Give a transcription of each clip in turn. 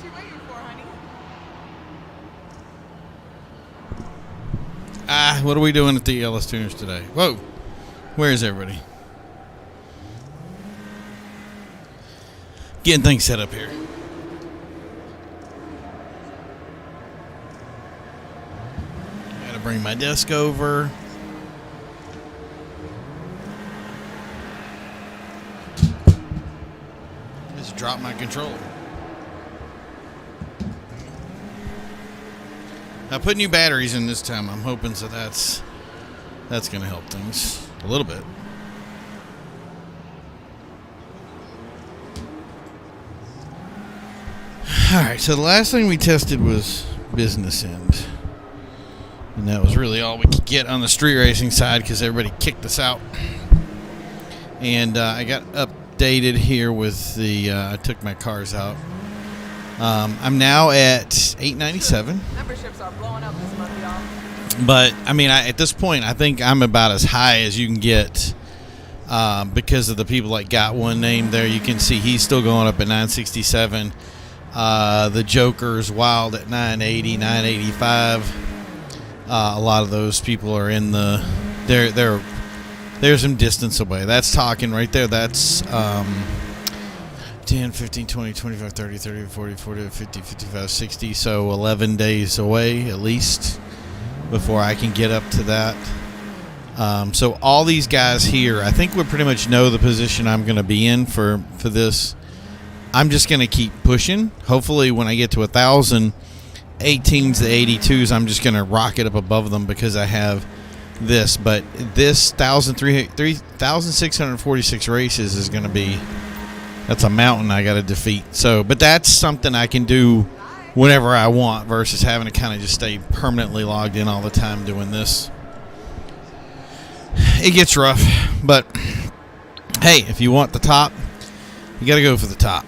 What you waiting for, honey? What are we doing at the LS Tuners today? Whoa. Where is everybody? Getting things set up here. Gotta bring my desk over. Just drop my controller. Now, put new batteries in this time. I'm hoping so that's going to help things a little bit. All right, so the last thing we tested was business end. And that was really all we could get on the street racing side because everybody kicked us out. And I got updated here with the, I took my cars out. I'm now at 897. Memberships are blowing up this month, y'all. But, I mean, at this point, I think I'm about as high as you can get because of the people that got one name there. You can see he's still going up at 967. The Joker's wild at 980, 985. A lot of those people are in the... They're some distance away. That's talking right there. That's... 10, 15, 20, 25, 30, 30, 40, 40, 50, 55, 60. So 11 days away at least before I can get up to that. So all these guys here, I think we pretty much know the position I'm going to be in for this. I'm just going to keep pushing. Hopefully when I get to 1,000, 18s to 82s, I'm just going to rocket up above them because I have this. But this 3,646 races is going to be... That's a mountain I got to defeat. So, but that's something I can do whenever I want versus having to kind of just stay permanently logged in all the time doing this. It gets rough, but hey, if you want the top, you got to go for the top.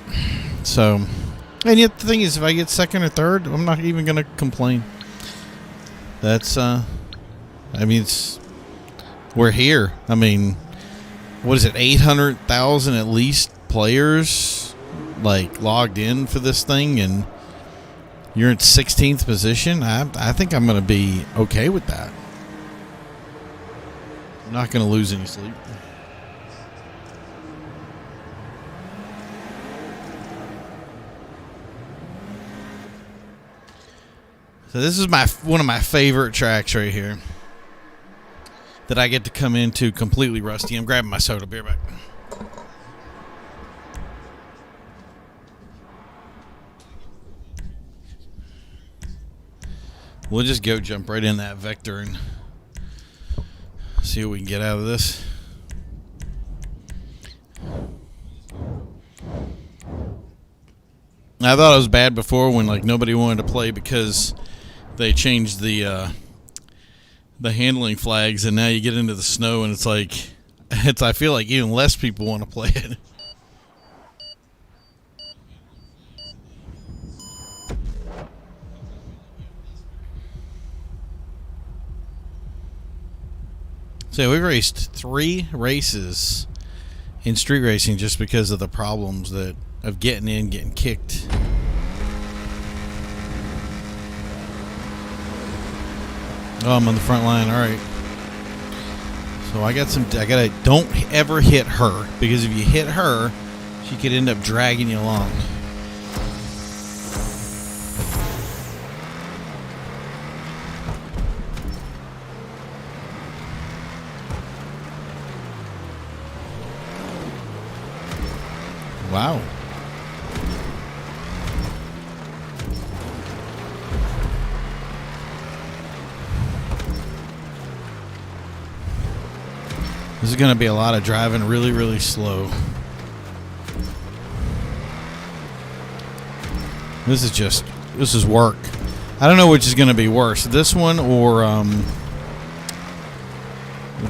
So, and yet the thing is, if I get second or third, I'm not even going to complain. That's, I mean, we're here. I mean, what is it, 800,000 at least? Players like logged in for this thing and you're in 16th position. I think I'm going to be okay with that. I'm not going to lose any sleep. So this is one of my favorite tracks right here that I get to come into completely rusty. I'm grabbing my soda. Be right back. We'll just go jump right in that vector and see what we can get out of this. I thought it was bad before when like nobody wanted to play because they changed the handling flags, and now you get into the snow and it's like I feel like even less people want to play it. So we've raced 3 races in street racing just because of the problems of getting in, getting kicked. Oh, I'm on the front line. All right. So I gotta don't ever hit her, because if you hit her, she could end up dragging you along. Wow. This is going to be a lot of driving really, really slow. This is work. I don't know which is going to be worse, this one or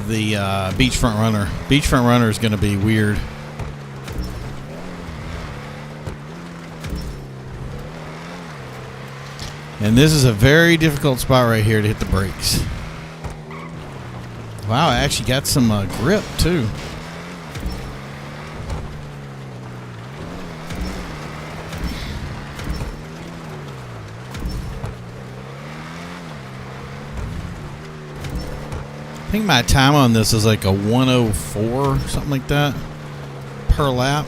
the Beachfront Runner. Beachfront Runner is going to be weird. And this is a very difficult spot right here to hit the brakes. Wow, I actually got some grip too. think my time on this is like a 104, something like that, per lap.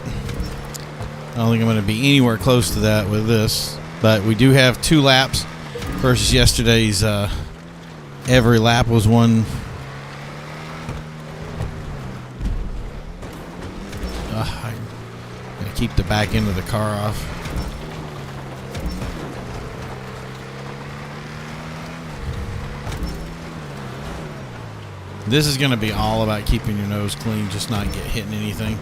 I don't think I'm going to be anywhere close to that with this. But we do have 2 laps versus yesterday's. Every lap was one. I'm going to keep the back end of the car off. This is going to be all about keeping your nose clean, just not get hitting anything.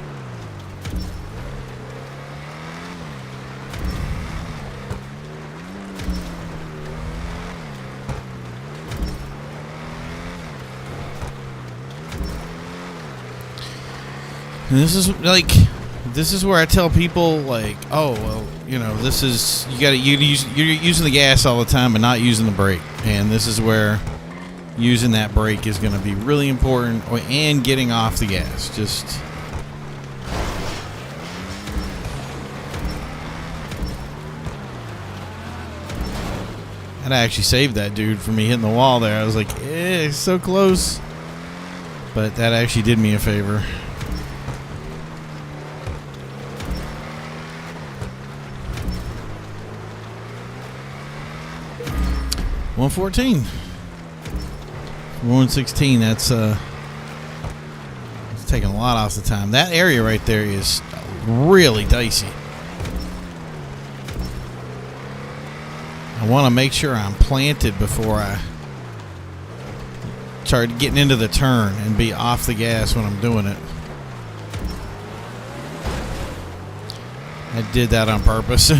And this is where I tell people, like, oh, well, you know, you're using the gas all the time and not using the brake. And this is where using that brake is going to be really important, and getting off the gas. Just and I actually saved that dude from me hitting the wall there. I was like, so close. But that actually did me a favor. $114. 116. That's it's taking a lot off the time. That area right there is really dicey. I want to make sure I'm planted before I start getting into the turn and be off the gas when I'm doing it. I did that on purpose.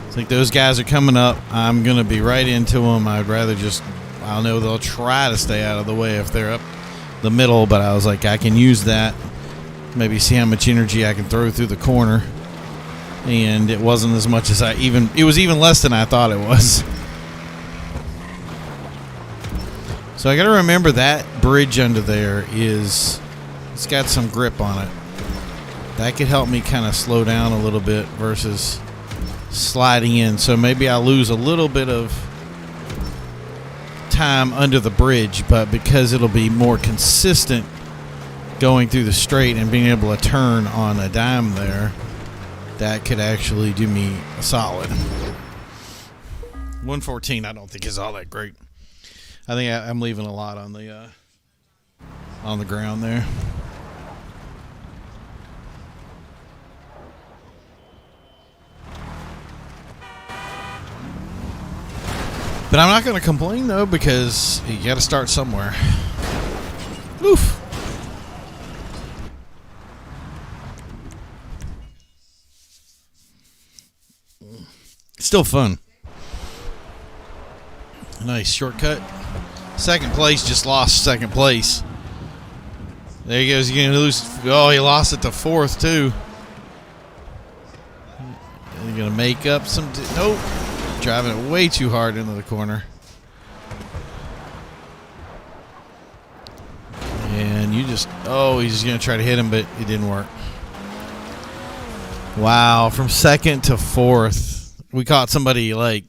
It's like those guys are coming up. I'm going to be right into them. I'd rather I know they'll try to stay out of the way if they're up the middle, but I was like, I can use that. Maybe see how much energy I can throw through the corner. And it wasn't as much as it was even less than I thought it was. So I got to remember that bridge under there it's got some grip on it. That could help me kind of slow down a little bit versus sliding in. So maybe I lose a little bit of time under the bridge, but because it'll be more consistent going through the straight and being able to turn on a dime there, that could actually do me a solid. 114 I don't think is all that great. I think I'm leaving a lot on the ground there. But I'm not going to complain, though, because you got to start somewhere. Oof. Still fun. Nice shortcut. Second place, just lost second place. There he goes. You're going to lose. Oh, he lost it to fourth, too. You're going to make up some. Nope. Driving it way too hard into the corner. And you just, he's going to try to hit him, but it didn't work. Wow, from second to fourth. We caught somebody like,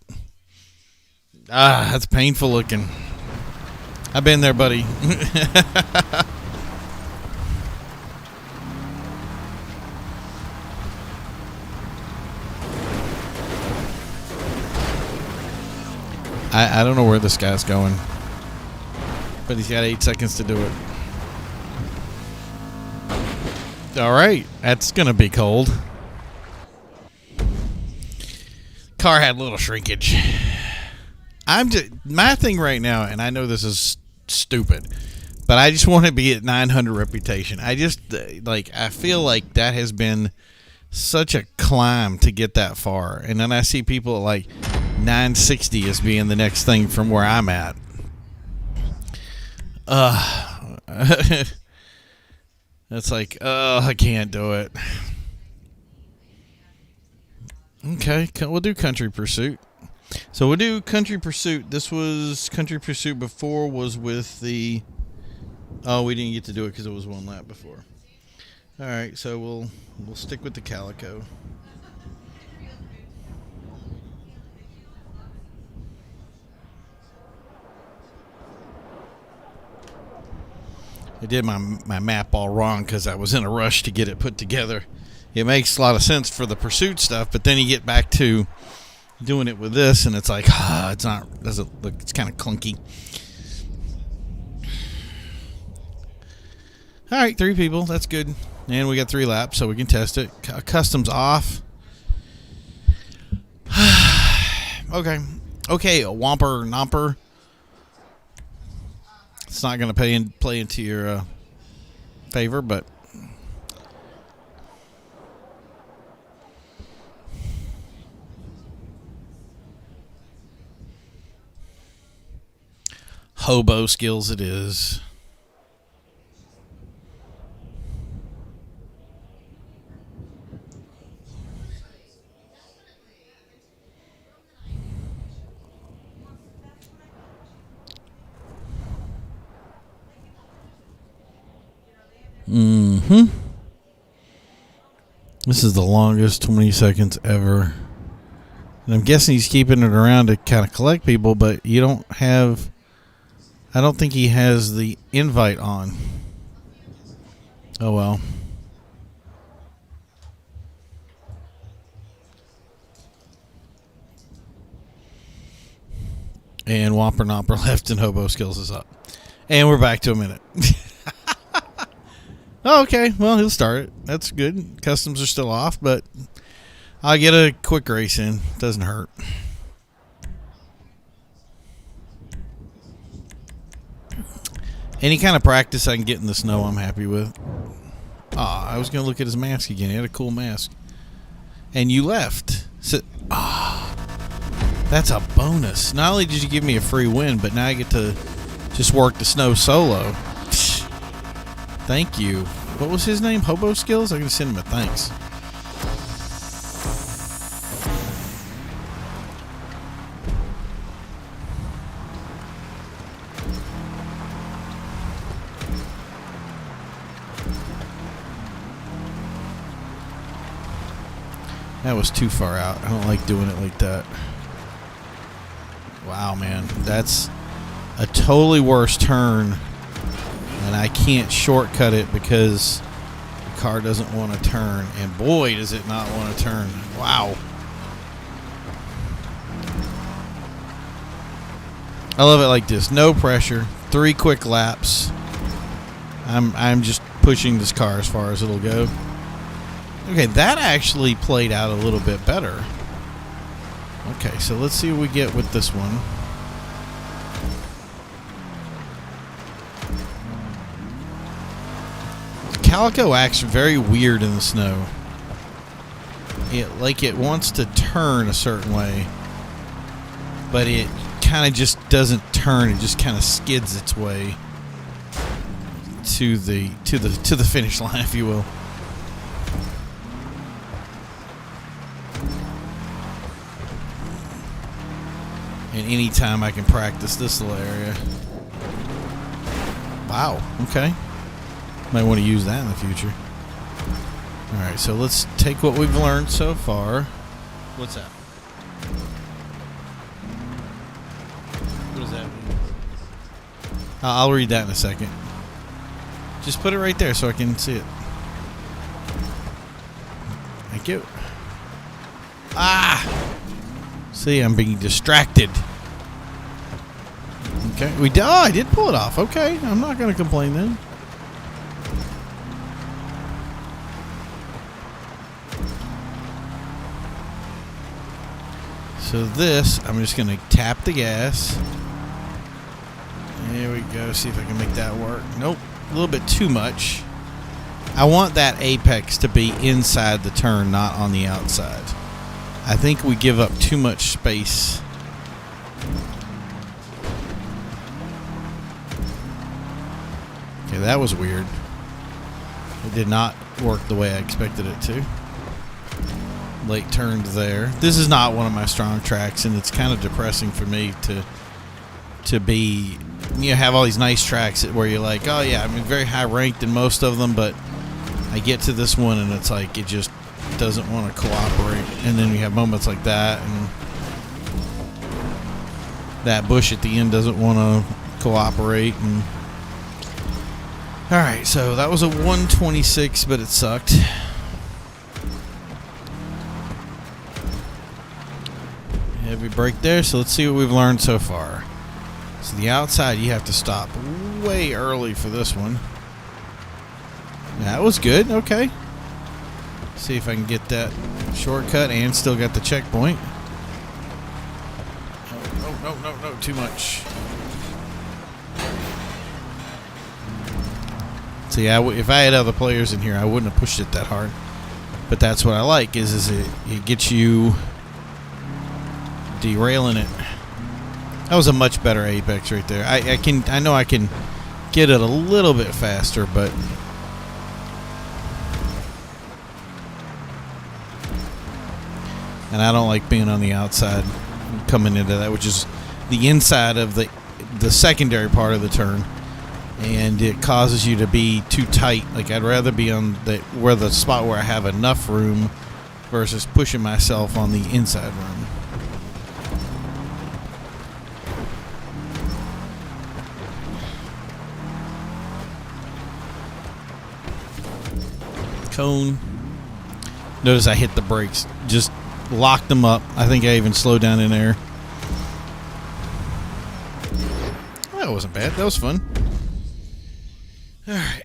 that's painful looking. I've been there, buddy. I don't know where this guy's going, but he's got 8 seconds to do it. All right, that's going to be cold. Car had a little shrinkage. My thing right now, and I know this is stupid, but I just want to be at 900 reputation. I feel like that has been such a climb to get that far. And then I see people like 960 as being the next thing from where I'm at. It's like, I can't do it. Okay, we'll do Country Pursuit. So we'll do Country Pursuit. This was Country Pursuit before was with the... Oh, we didn't get to do it because it was one lap before. All right, so we'll stick with the Calico. I did my map all wrong because I was in a rush to get it put together. It makes a lot of sense for the pursuit stuff, but then you get back to doing it with this, and it's like, it's not, doesn't look, it's kind of clunky. All right, 3 people, that's good. And we got 3 laps, so we can test it. Customs off. Okay, a Whomper Nomper. It's not going to play into your favor, but hobo skills it is. This is the longest 20 seconds ever. And I'm guessing he's keeping it around to kind of collect people, but you don't have... I don't think he has the invite on. Oh, well. And Whomper Nomper left and Hobo Skills is up. And we're back to a minute. Oh, okay, well, he'll start it. That's good. Customs are still off, but I'll get a quick race in. Doesn't hurt. Any kind of practice I can get in the snow, I'm happy with. I was going to look at his mask again. He had a cool mask. And you left. So, that's a bonus. Not only did you give me a free win, but now I get to just work the snow solo. Thank you. What was his name? Hobo Skills? I can send him a thanks. That was too far out. I don't like doing it like that. Wow, man. That's a totally worse turn. And I can't shortcut it because the car doesn't want to turn. And boy, does it not want to turn. Wow. I love it like this. No pressure. 3 quick laps. I'm just pushing this car as far as it'll go. Okay, that actually played out a little bit better. Okay, so let's see what we get with this one. Calico acts very weird in the snow. It wants to turn a certain way, but it kind of just doesn't turn. It just kind of skids its way to the finish line, if you will. And anytime I can practice this little area. Wow. Okay. Might want to use that in the future. Alright, so let's take what we've learned so far. What's that? What does that mean? I'll read that in a second. Just put it right there so I can see it. Thank you. See, I'm being distracted. Okay, I did pull it off. Okay, I'm not going to complain then. So this, I'm just going to tap the gas. There we go. See if I can make that work. Nope, a little bit too much. I want that apex to be inside the turn, not on the outside. I think we give up too much space. Okay, that was weird. It did not work the way I expected it to. Late turned there. This is not one of my strong tracks, and it's kind of depressing for me to be, have all these nice tracks where you're like, oh yeah, I'm very high ranked in most of them, but I get to this one and it's like it just doesn't want to cooperate. And then you have moments like that, and that bush at the end doesn't want to cooperate. And Alright, so that was a 126, but it sucked. Heavy brake there, so let's see what we've learned so far. So the outside, you have to stop way early for this one. That was good, okay. See if I can get that shortcut and still got the checkpoint. Oh, no, too much. See, if I had other players in here, I wouldn't have pushed it that hard. But that's what I like, is it gets you derailing it. That was a much better apex right there. I know I can get it a little bit faster, but and I don't like being on the outside coming into that, which is the inside of the secondary part of the turn, and it causes you to be too tight. Like, I'd rather be on the spot where I have enough room versus pushing myself on the inside room. Cone. Notice I hit the brakes, just locked them up. I think I even slowed down in there. That wasn't bad. That was fun. All right.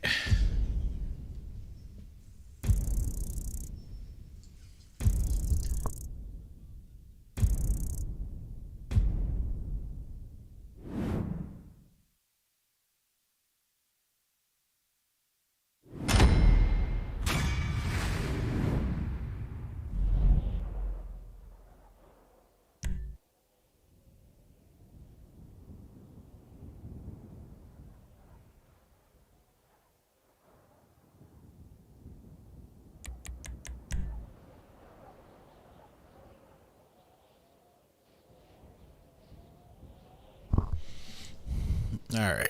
All right.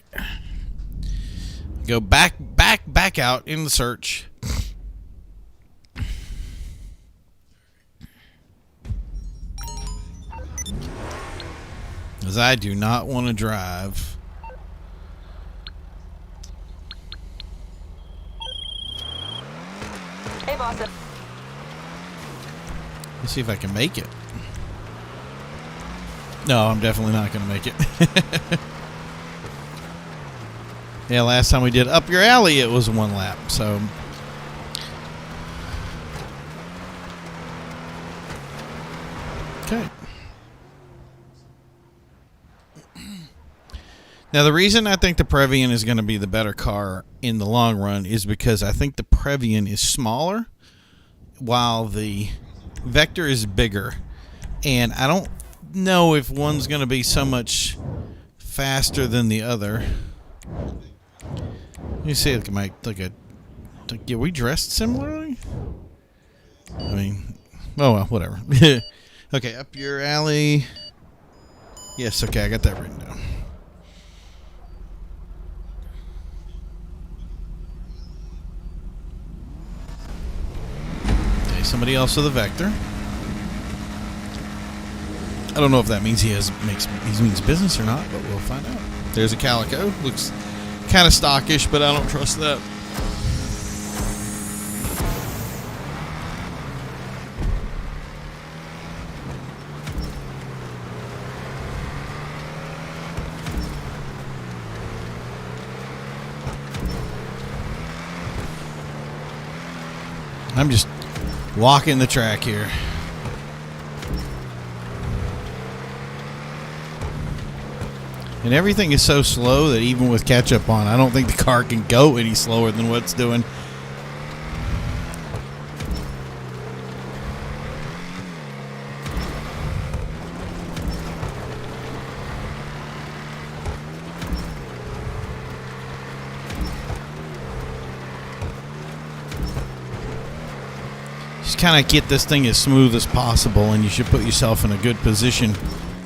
Go back out in the search. Because I do not want to drive. Hey, boss. Let's see if I can make it. No, I'm definitely not going to make it. Yeah, last time we did Up Your Alley, it was 1 lap, so. Okay. Now, the reason I think the Previan is going to be the better car in the long run is because I think the Previan is smaller while the Vector is bigger. And I don't know if one's going to be so much faster than the other. You see, yeah, we dressed similarly? I mean, oh well, whatever. Okay, Up Your Alley. Yes, okay, I got that written down. Okay, somebody else with a Vector. I don't know if that means he means business or not, but we'll find out. There's a Calico. Looks kind of stockish, but I don't trust that. I'm just walking the track here. And everything is so slow that even with catch-up on, I don't think the car can go any slower than what it's doing. Just kind of get this thing as smooth as possible, and you should put yourself in a good position,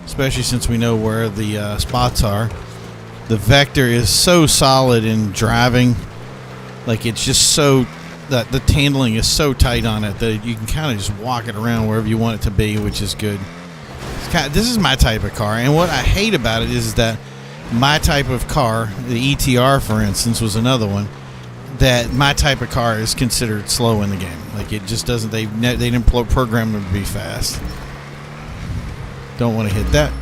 especially since we know where the spots are. The Vector is so solid in driving. Like, it's just so that the handling is so tight on it that you can kind of just walk it around wherever you want it to be, which is good. This is my type of car, and what I hate about it is that my type of car, the ETR for instance, was another one. that my type of car is considered slow in the game. Like it just doesn't. They didn't program them to be fast. Don't want to hit that.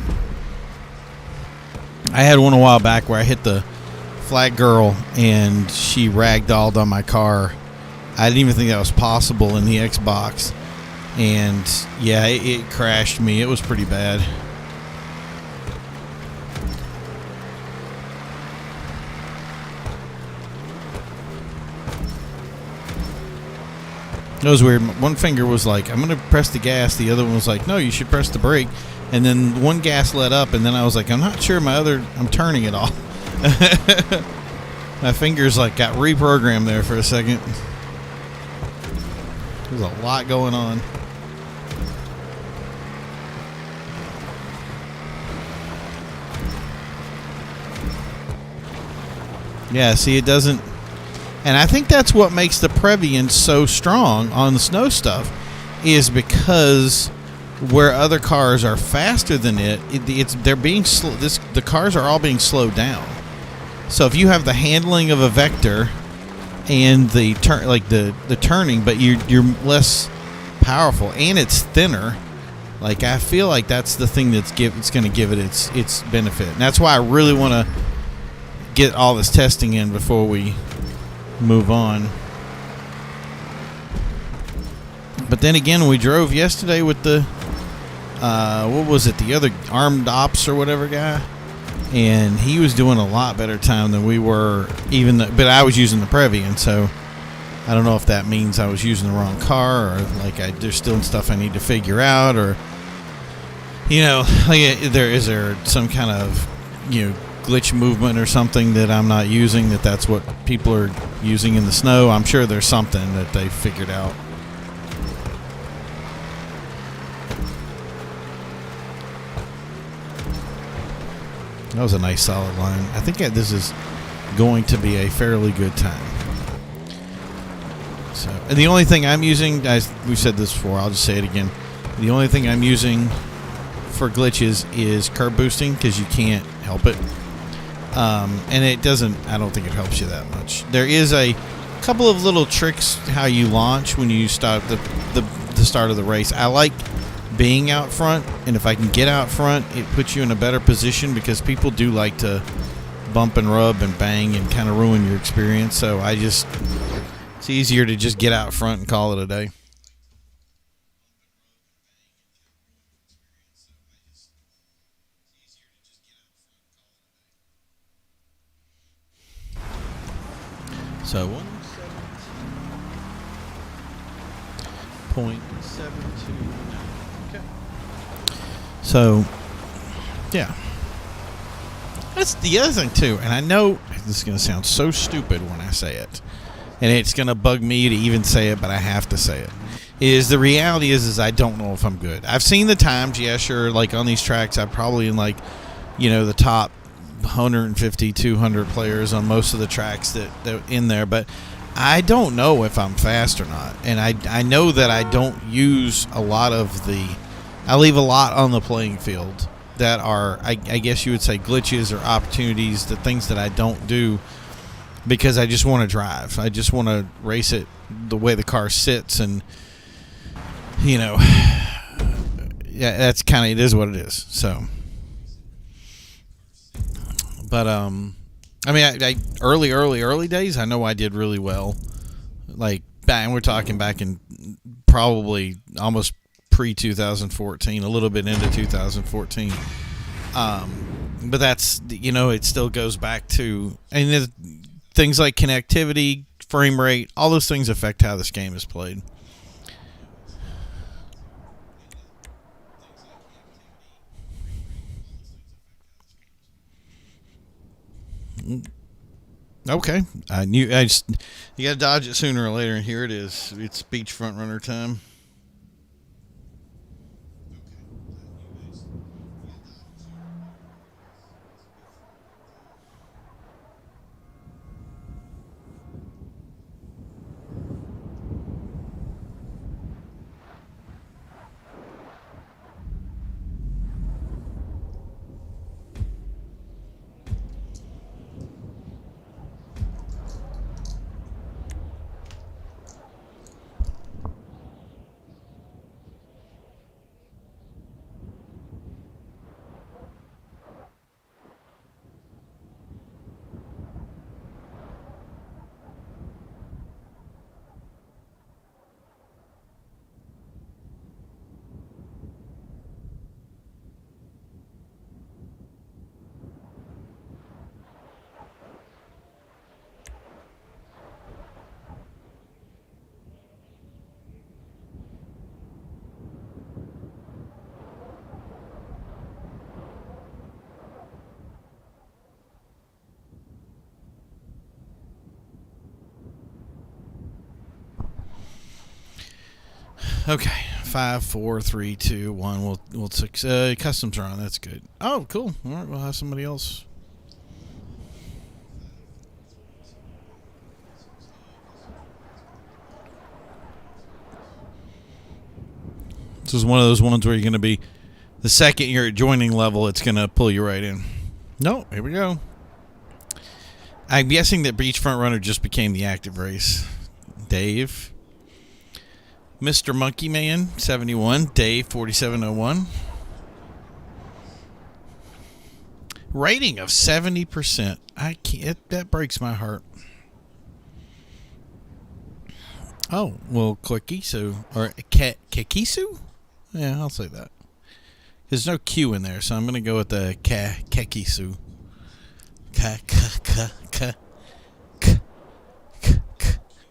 I had one a while back where I hit the flag girl and she ragdolled on my car. I didn't even think that was possible in the Xbox. And yeah, it crashed me. It was pretty bad. It was weird. One finger was like, I'm going to press the gas. The other one was like, no, you should press the brake. And then one gas let up, and then I was like, I'm not sure I'm turning it off. My fingers like got reprogrammed there for a second. There's a lot going on. Yeah, see, it doesn't. And I think that's what makes the Previan so strong on the snow stuff, is because where other cars are faster than they're being the cars are all being slowed down. So if you have the handling of a Vector and the turning, but you're less powerful and it's thinner. Like I feel like that's the thing it's going to give it its benefit, and that's why I really want to get all this testing in before we move on. But then again, we drove yesterday with the what was it, the other armed ops or whatever guy, and he was doing a lot better time than we were, but I was using the Previan, so I don't know if that means I was using the wrong car, or like there's still stuff I need to figure out, or like is there some kind of glitch movement or something that I'm not using, that's what people are using in the snow. I'm sure there's something that they figured out. That was a nice solid line. I think this is going to be a fairly good time. So, and the only thing I'm using, we've said this before, I'll just say it again. The only thing I'm using for glitches is curb boosting, because you can't help it. And it doesn't, I don't think it helps you that much. There is a couple of little tricks how you launch when you start the start of the race. I like being out front, and if I can get out front, it puts you in a better position, because people do like to bump and rub and bang and kind of ruin your experience. So it's easier to just get out front and call it a day. So 117.729. Okay. So, yeah. That's the other thing, too. And I know this is going to sound so stupid when I say it, and it's going to bug me to even say it, but I have to say it. The reality is I don't know if I'm good. I've seen the times, yeah, sure. Like on these tracks, I'm probably in the top 150, 200 players on most of the tracks that in there, but I don't know if I'm fast or not. And I know that I don't use a lot of I leave a lot on the playing field that are, I guess you would say, glitches or opportunities, the things that I don't do, because I just want to drive. I just want to race it the way the car sits, and yeah, that's kind of, it is what it is. So, but I mean, I early days, I know I did really well. Like we're talking back in probably almost pre-2014, a little bit into 2014. But that's, it still goes back to, and things like connectivity, frame rate, all those things affect how this game is played. Okay, you got to dodge it sooner or later, and here it is. It's beachfront runner time. Okay, 5, 4, 3, 2, 1. We'll six. Customs are on. That's good. Oh, cool. All right, we'll have somebody else. This is one of those ones where you're going to be the second you're at joining level, it's going to pull you right in. No, here we go. I'm guessing that Beachfront Runner just became the active race. Dave. Mr. Monkey Man, 71. Dave, 4701. Rating of 70%. I can't. That breaks my heart. Oh, well, Kikisu. Or Kikisu? Yeah, I'll say that. There's no Q in there, so I'm going to go with the Kikisu.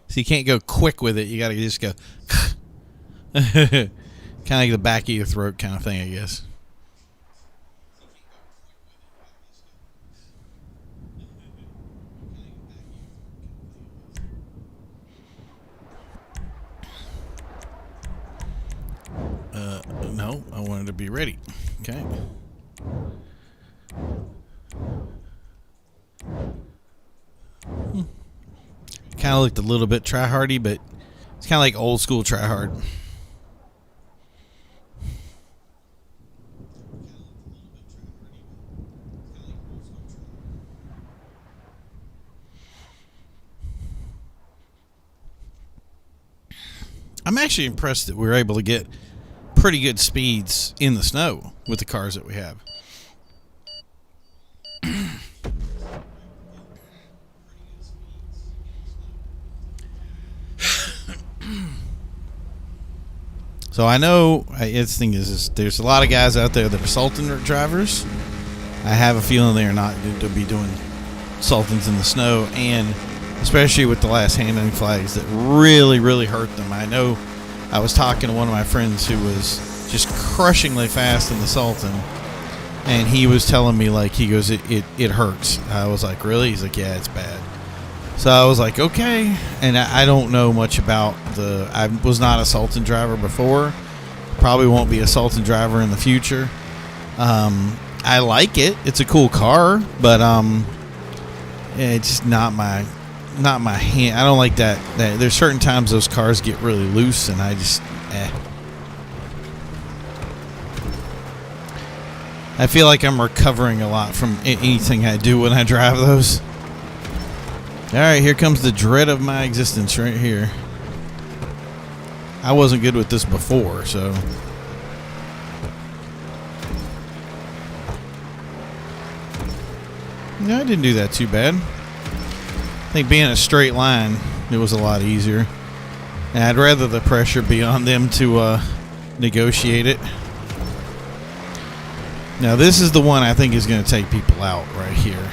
So you can't go quick with it. You got to just go. Kind of like the back of your throat kind of thing, I guess. No, I wanted to be ready. Okay. Kind of looked a little bit try-hardy, but it's kind of like old school try-hard. I'm actually impressed that we were able to get pretty good speeds in the snow with the cars that we have. So I know its thing is there's a lot of guys out there that are Sultan drivers. I have a feeling they are not going to be doing Sultans in the snow, and especially with the last handling flags that really hurt them. I know I was talking to one of my friends who was just crushingly fast in the Sultan, and he was telling me, like, he goes, it hurts. I was like, really? He's like, yeah, it's bad. So I was like, okay. And I don't know much about I was not a Sultan driver before. Probably won't be a Sultan driver in the future. I like it. It's a cool car, but it's just not my hand. I don't like that. There's certain times those cars get really loose, and I just I feel like I'm recovering a lot from anything I do when I drive those. All right, here comes the dread of my existence right here. I wasn't good with this before, so. No, I didn't do that too bad. I think being a straight line, it was a lot easier. And I'd rather the pressure be on them to negotiate it. Now, this is the one I think is going to take people out right here.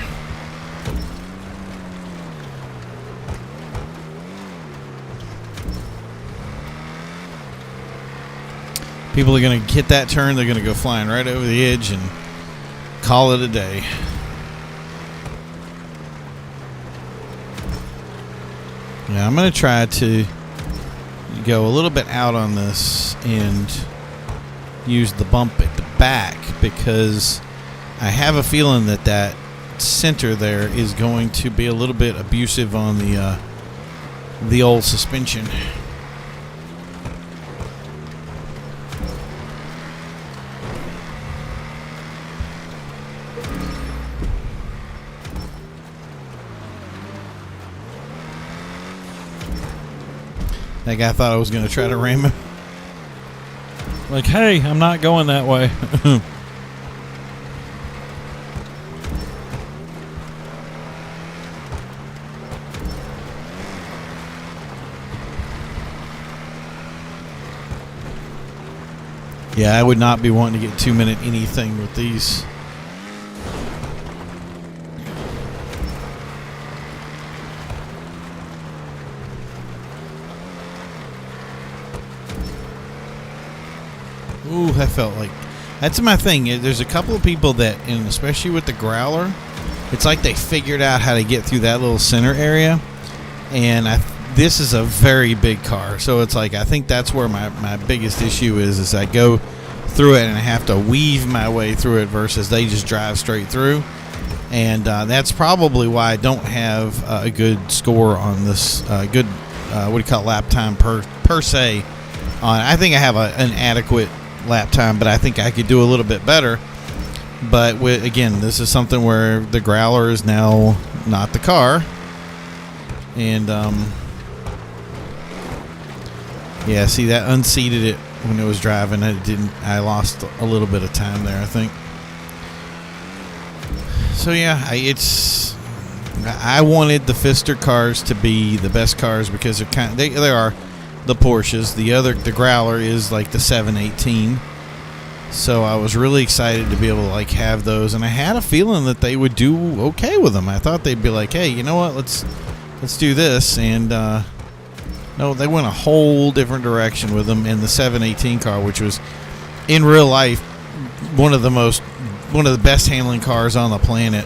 People are going to hit that turn. They're going to go flying right over the edge and call it a day. Yeah, I'm going to try to go a little bit out on this and use the bump at the back, because I have a feeling that center there is going to be a little bit abusive on the old suspension. That guy thought I was going to try to ram him. Like, hey, I'm not going that way. Yeah, I would not be wanting to get 2-minute anything with these. Ooh, that felt like... That's my thing. There's a couple of people that, and especially with the Growler, it's like they figured out how to get through that little center area. And this is a very big car, so it's like I think that's where my biggest issue is I go through it and I have to weave my way through it versus they just drive straight through, and that's probably why I don't have a good score on this good what do you call it, lap time per se. I think I have an adequate lap time, but I think I could do a little bit better. But again, this is something where the Growler is now not the car, and yeah, see, that unseated it when it was driving. I lost a little bit of time there, I think. So yeah, I wanted the Pfister cars to be the best cars because they are the Porsches. The Growler is like the 718. So I was really excited to be able to like have those, and I had a feeling that they would do okay with them. I thought they'd be like, hey, you know what? Let's do this, and no, they went a whole different direction with them in the 718 car, which was in real life one of the best handling cars on the planet.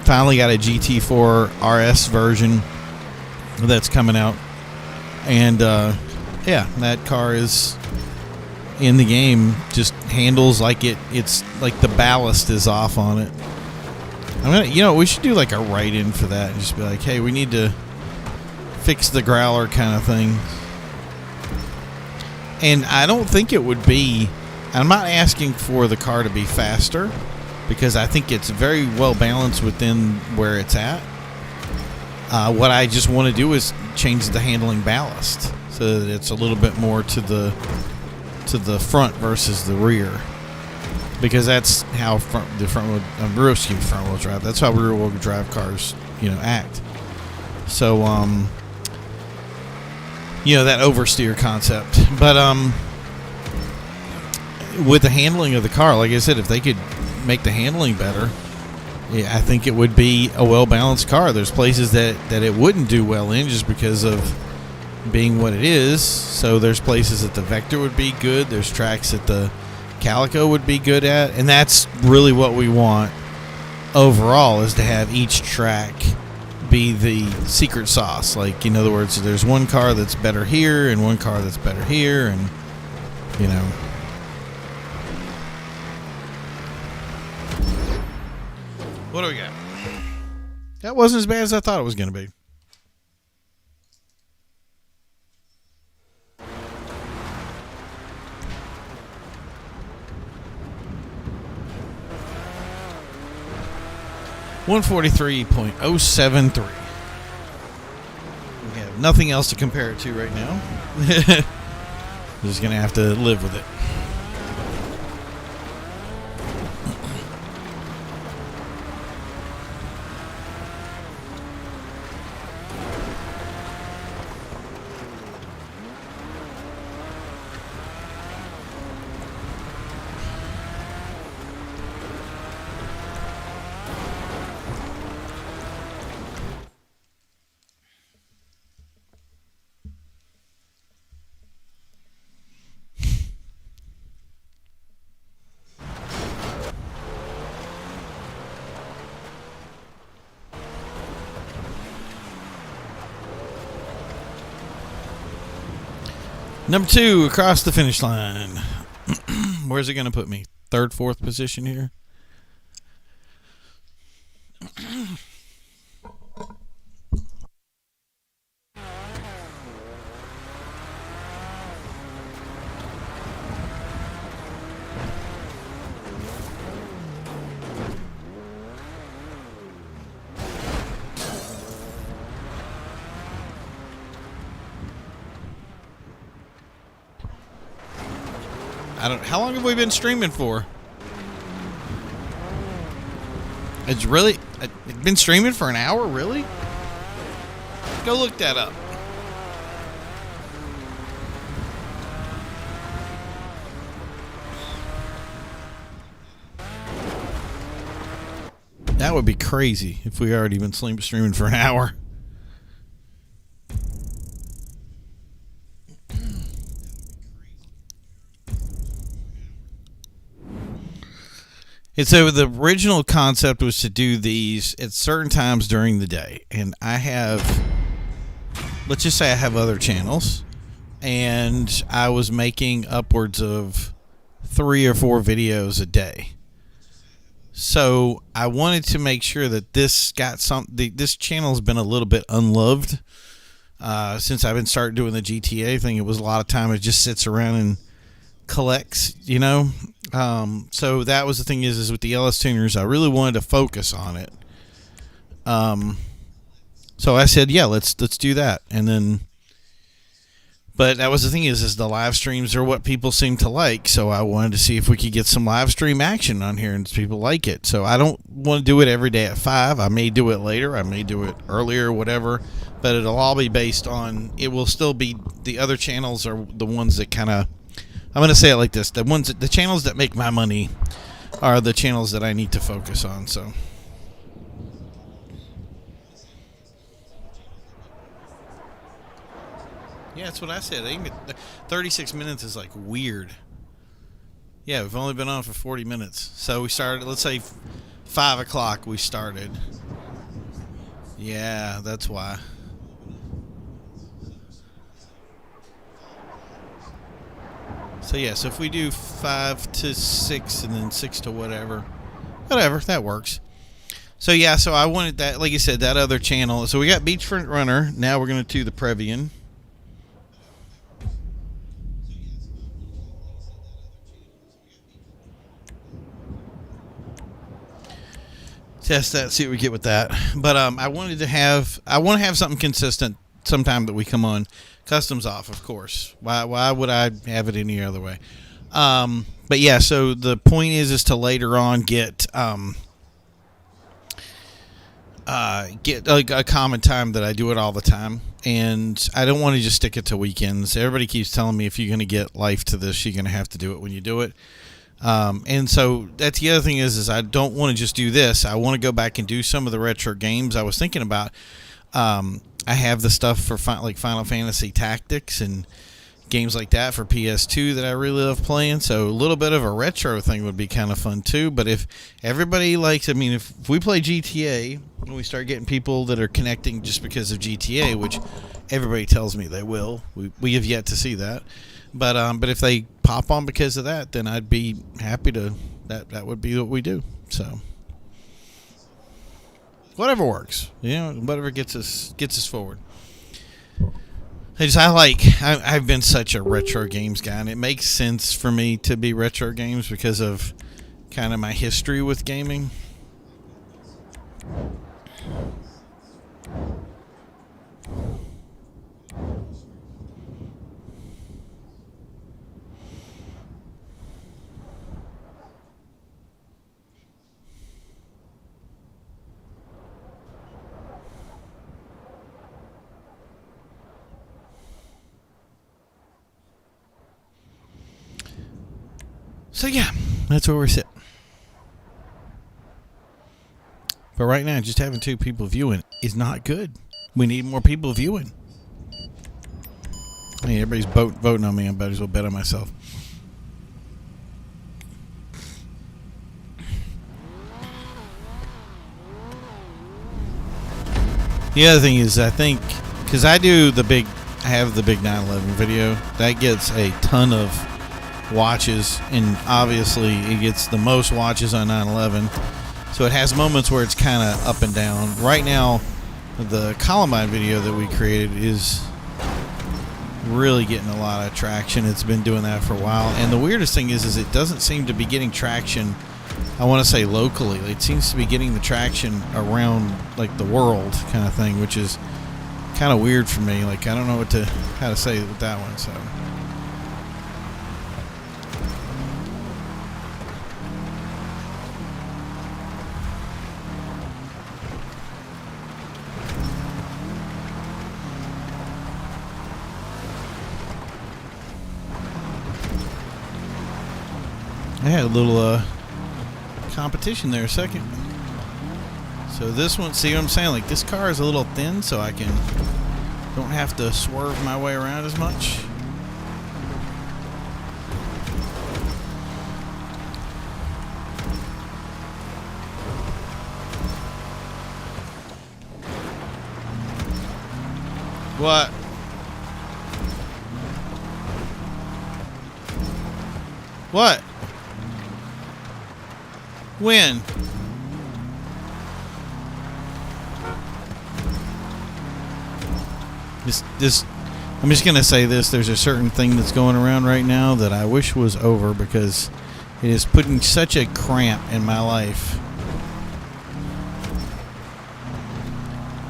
Finally got a GT4 RS version that's coming out, and yeah, that car is in the game, just handles like it's like the ballast is off on it. We should do like a write-in for that and just be like, hey, we need to fix the Growler kind of thing. And I don't think it would be, I'm not asking for the car to be faster, because I think it's very well balanced within where it's at. What I just want to do is change the handling ballast so that it's a little bit more to the front versus the rear, because that's how front wheel drive. That's how rear wheel drive cars, act. So, that oversteer concept. But with the handling of the car, like I said, if they could make the handling better, I think it would be a well balanced car. There's places that it wouldn't do well in just because of being what it is. So there's places that the Vector would be good. There's tracks that the Calico would be good at, and that's really what we want overall, is to have each track be the secret sauce. Like, in other words, there's one car that's better here and one car that's better here, and what do we got? That wasn't as bad as I thought it was going to be. $143.073. We have nothing else to compare it to right now. We're just gonna have to live with it. Number 2 across the finish line. Where's it going to put me? Third, fourth position here? How long have we been streaming for? It's been streaming for an hour, really? Go look that up. That would be crazy if we already been streaming for an hour. And so the original concept was to do these at certain times during the day. And I have let's just say I have other channels, and I was making upwards of 3 or 4 videos a day. So I wanted to make sure that this channel's been a little bit unloved since I've been started doing the GTA thing. It was a lot of time it just sits around and collects, you know. So that was the thing is with the LS tuners, I really wanted to focus on it. So I said, yeah, let's do that. And then, but that was the thing is the live streams are what people seem to like. So I wanted to see if we could get some live stream action on here and people like it. So I don't want to do it every day at 5. I may do it later. I may do it earlier, whatever. But it'll all be based on, it will still be, the other channels are the ones that kind of, I'm going to say it like this. The channels that make my money are the channels that I need to focus on. So. Yeah, that's what I said. 36 minutes is like weird. Yeah, we've only been on for 40 minutes. So we started, let's say 5 o'clock we started. Yeah, that's why. So yeah, so if we do 5 to 6 and then 6 to whatever, that works. So yeah, so I wanted that, like you said, that other channel. So we got Beachfront Runner. Now we're going to do the Previan. Test that, see what we get with that. But I want to have something consistent sometime that we come on. Customs off, of course. Why would I have it any other way? But yeah, so the point is to later on get a common time that I do it all the time, and I don't want to just stick it to weekends. Everybody keeps telling me if you're going to get life to this, you're going to have to do it when you do it. And so that's the other thing is I don't want to just do this. I want to go back and do some of the retro games I was thinking about. I have the stuff for like Final Fantasy Tactics and games like that for PS2 that I really love playing. So a little bit of a retro thing would be kind of fun too. But if everybody likes, I mean, if we play GTA and we start getting people that are connecting just because of GTA, which everybody tells me they will, we have yet to see that. But if they pop on because of that, then I'd be happy to. That would be what we do. So whatever works, whatever gets us forward. I've been such a retro games guy, and it makes sense for me to be retro games because of kind of my history with gaming. So yeah, that's where we're sitting. But right now, just having 2 people viewing is not good. We need more people viewing. I mean, everybody's voting on me. I might as well bet on myself. The other thing is, I think, because I have the big 9/11 video, that gets a ton of watches, and obviously it gets the most watches on 9/11. So it has moments where it's kind of up and down. Right now, the Columbine video that we created is really getting a lot of traction. It's been doing that for a while. And the weirdest thing is it doesn't seem to be getting traction, I want to say locally. It seems to be getting the traction around like the world kind of thing, which is kind of weird for me. Like, I don't know how to say it with that one. So I had a little competition there a second. So this one, see what I'm saying? Like, this car is a little thin, so I don't have to swerve my way around as much. What? What? When? I'm just going to say this. There's a certain thing that's going around right now that I wish was over because it is putting such a cramp in my life.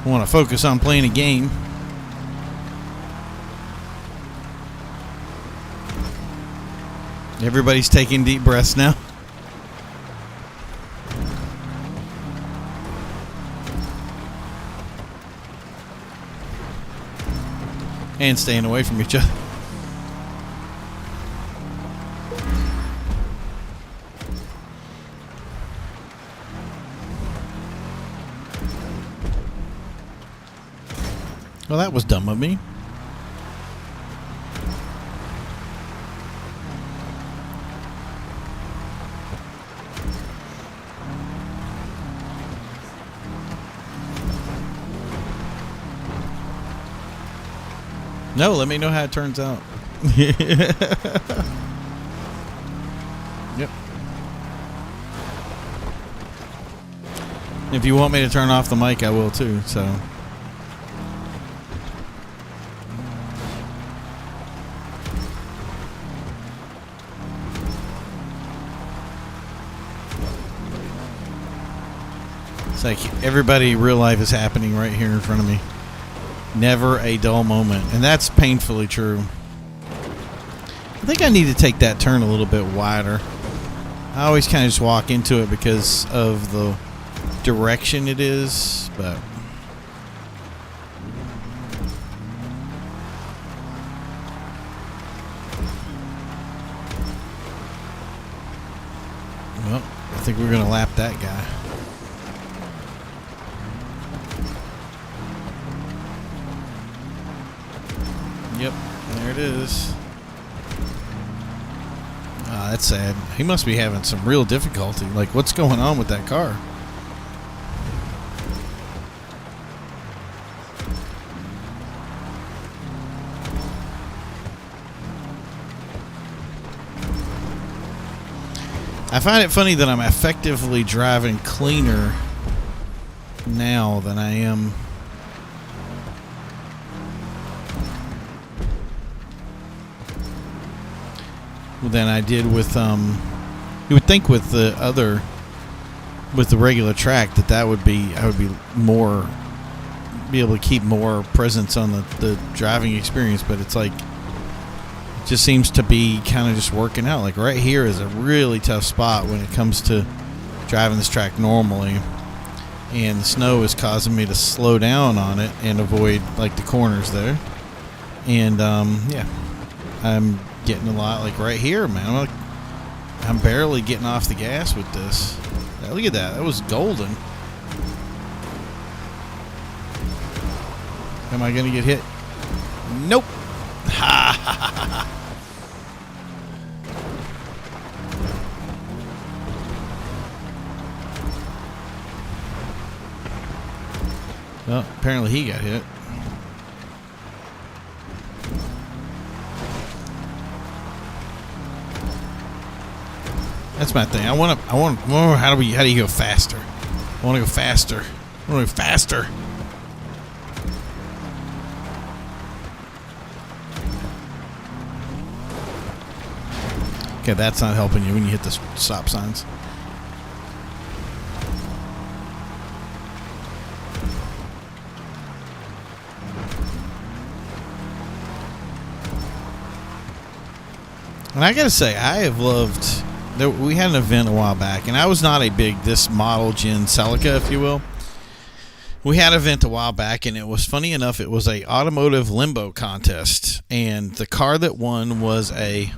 I want to focus on playing a game. Everybody's taking deep breaths now. And staying away from each other. Well, that was dumb of me. No, let me know how it turns out. Yep. If you want me to turn off the mic, I will too, so. It's like everybody real life is happening right here in front of me. Never a dull moment. And that's painfully true. I think I need to take that turn a little bit wider. I always kind of just walk into it because of the direction it is, but well, I think we're going to lap that guy. Yep, there it is. Ah, that's sad. He must be having some real difficulty. Like, what's going on with that car? I find it funny that I'm effectively driving cleaner now than I am than I did with you would think with the regular track that would be I would be able to keep more presence on the driving experience, but it's like it just seems to be kind of just working out. Like right here is a really tough spot when it comes to driving this track normally, and the snow is causing me to slow down on it and avoid like the corners there. And yeah, I'm getting a lot like right here, man. I'm barely getting off the gas with this. Now, look at that. That was golden. Am I going to get hit? Nope. Ha ha ha ha. Well, apparently he got hit. That's my thing. I want. How do you go faster? I want to go faster. I want to go faster. Okay, that's not helping you when you hit the stop signs. And I gotta say, I have loved. We had an event a while back, and I was not a big this model gen Celica, if you will. We had an event a while back, and it was funny enough. It was a automotive limbo contest, and the car that won was it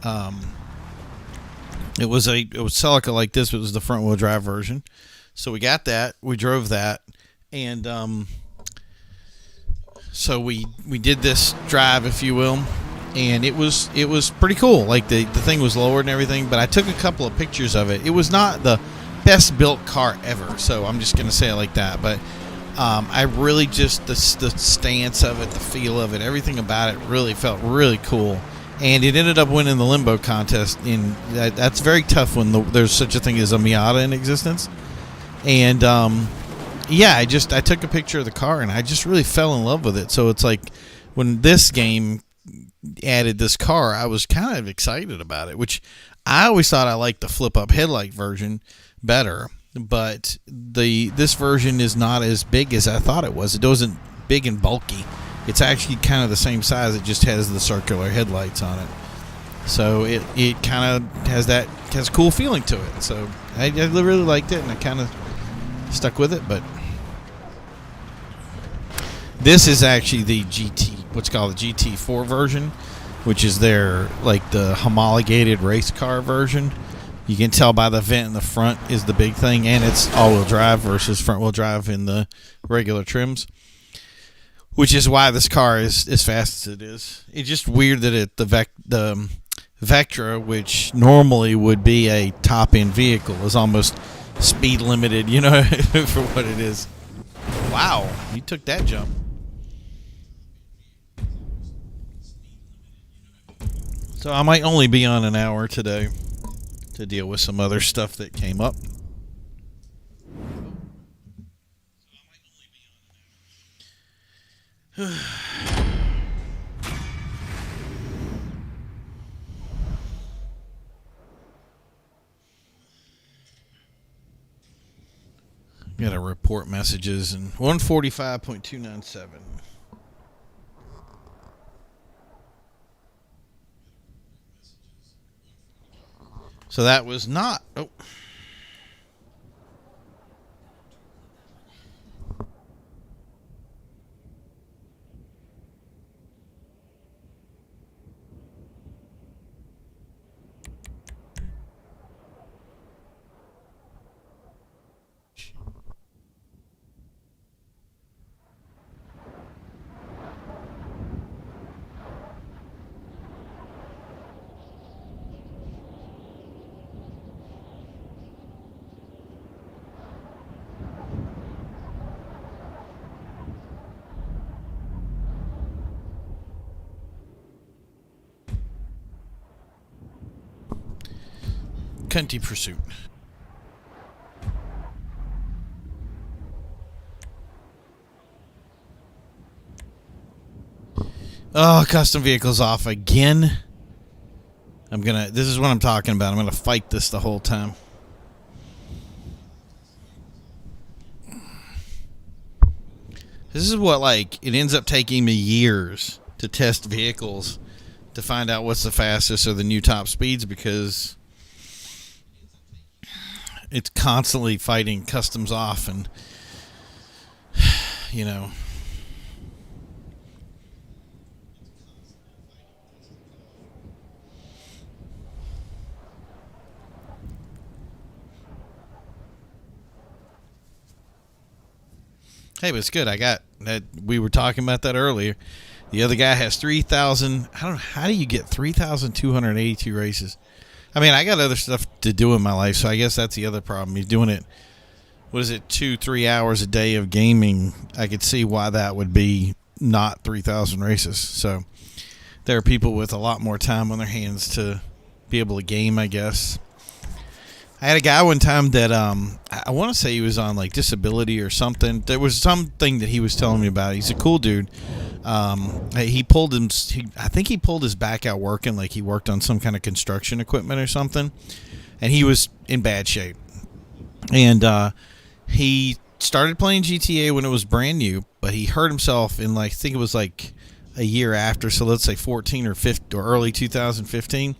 was Celica like this. It was the front wheel drive version. So we got that. We drove that, and so we did this drive, if you will. And it was pretty cool. Like the thing was lowered and everything, but I took a couple of pictures of it. It was not the best built car ever, so I'm just gonna say it like that. But I really just the stance of it, the feel of it, everything about it really felt really cool. and it ended up winning the Limbo contest. And that's very tough when there's such a thing as a Miata in existence. And yeah, I took a picture of the car, and I just really fell in love with it. So it's like when this game added this car, I was kind of excited about it, which I always thought I liked the flip-up headlight version better. But this version is not as big as I thought it was. It wasn't big and bulky. It's actually kind of the same size. It just has the circular headlights on it. So it kind of has a cool feeling to it. So I really liked it, and I kind of stuck with it. But this is actually the what's called the GT4 version, which is their the homologated race car version. You can tell by the vent in the front is the big thing, and it's all-wheel drive versus front-wheel drive in the regular trims, which is why this car is as fast as it is. It's just weird that the Vectra, which normally would be a top-end vehicle, is almost speed limited, for what it is. Wow, you took that jump. So I might only be on an hour today to deal with some other stuff that came up. Got to report messages and 145.297. So that was not. Oh. Cunty Pursuit. Oh, custom vehicles off again. This is what I'm talking about. I'm gonna fight this the whole time. This is what, it ends up taking me years to test vehicles to find out what's the fastest or the new top speeds, because it's constantly fighting customs off, and hey, but it's good. I got that. We were talking about that earlier. The other guy has 3,000. I don't know. How do you get 3,282 races? I mean, I got other stuff to do in my life, so I guess that's the other problem. He's doing it, 2-3 hours a day of gaming. I could see why that would be not 3,000 races. So there are people with a lot more time on their hands to be able to game, I guess. I had a guy one time that I want to say he was on disability or something. There was something that he was telling me about. He's a cool dude. He pulled him. I think he pulled his back out working. He worked on some kind of construction equipment or something, and he was in bad shape. And he started playing GTA when it was brand new, but he hurt himself in I think it was a year after. So let's say 14 or 15 or early 2015.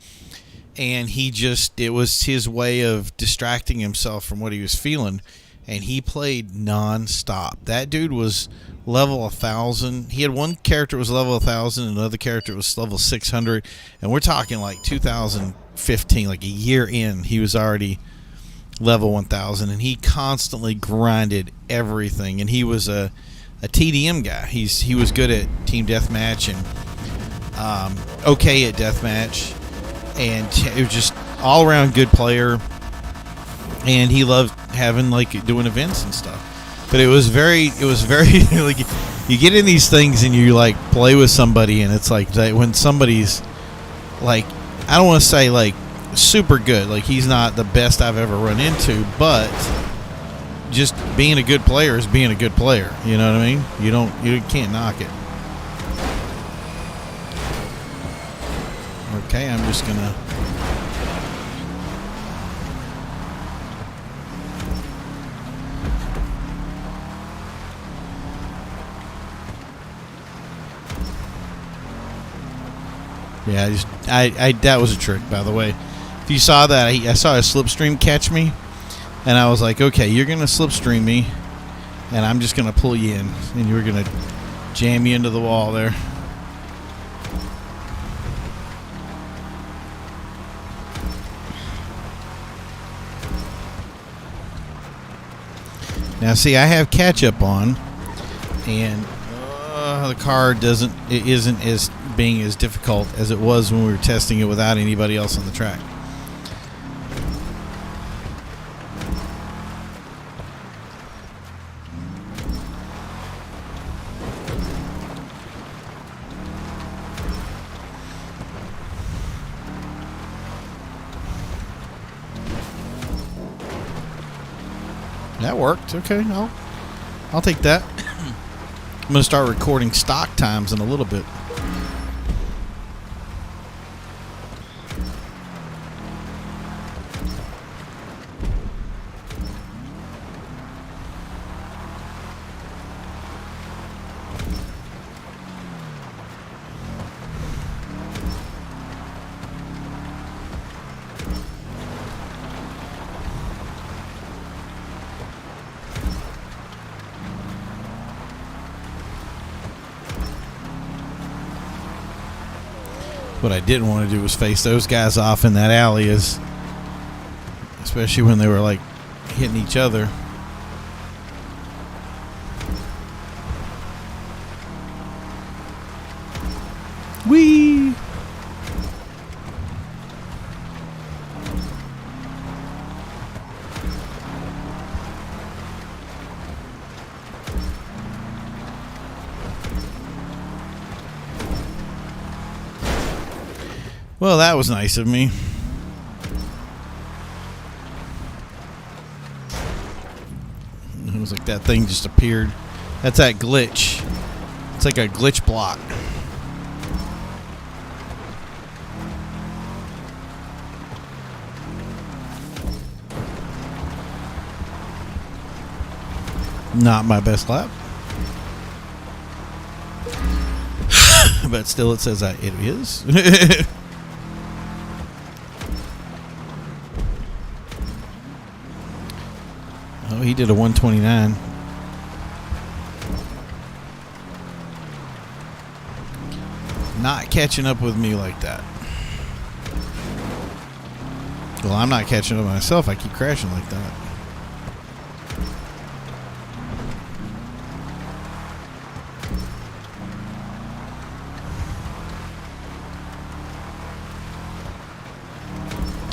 And it was his way of distracting himself from what he was feeling. And he played non-stop. That dude was level 1,000. He had one character was level 1,000, and another character was level 600. And we're talking 2015, a year in, he was already level 1,000. And he constantly grinded everything. And he was a TDM guy. He was good at team deathmatch and okay at deathmatch. And it was just all around good player, and he loved having doing events and stuff. But it was very you get in these things and you play with somebody, and it's when somebody's like, I don't want to say like super good. Like, he's not the best I've ever run into, but just being a good player is being a good player. You know what I mean? You can't knock it. Okay, I'm just gonna. Yeah, I that was a trick, by the way. If you saw that, I saw a slipstream catch me, and I was like, okay, you're gonna slipstream me, and I'm just gonna pull you in, and you're gonna jam you into the wall there. Now, see, I have catch up on, and the car isn't as being as difficult as it was when we were testing it without anybody else on the track. That worked. Okay, I'll take that. I'm going to start recording stock times in a little bit. What I didn't want to do was face those guys off in that alley, especially when they were like hitting each other. Whee! Well, that was nice of me. It was like that thing just appeared. That's that glitch. It's like a glitch block. Not my best lap. But still, it says that it is. Oh, he did a 129. Not catching up with me like that. Well, I'm not catching up with myself. I keep crashing like that.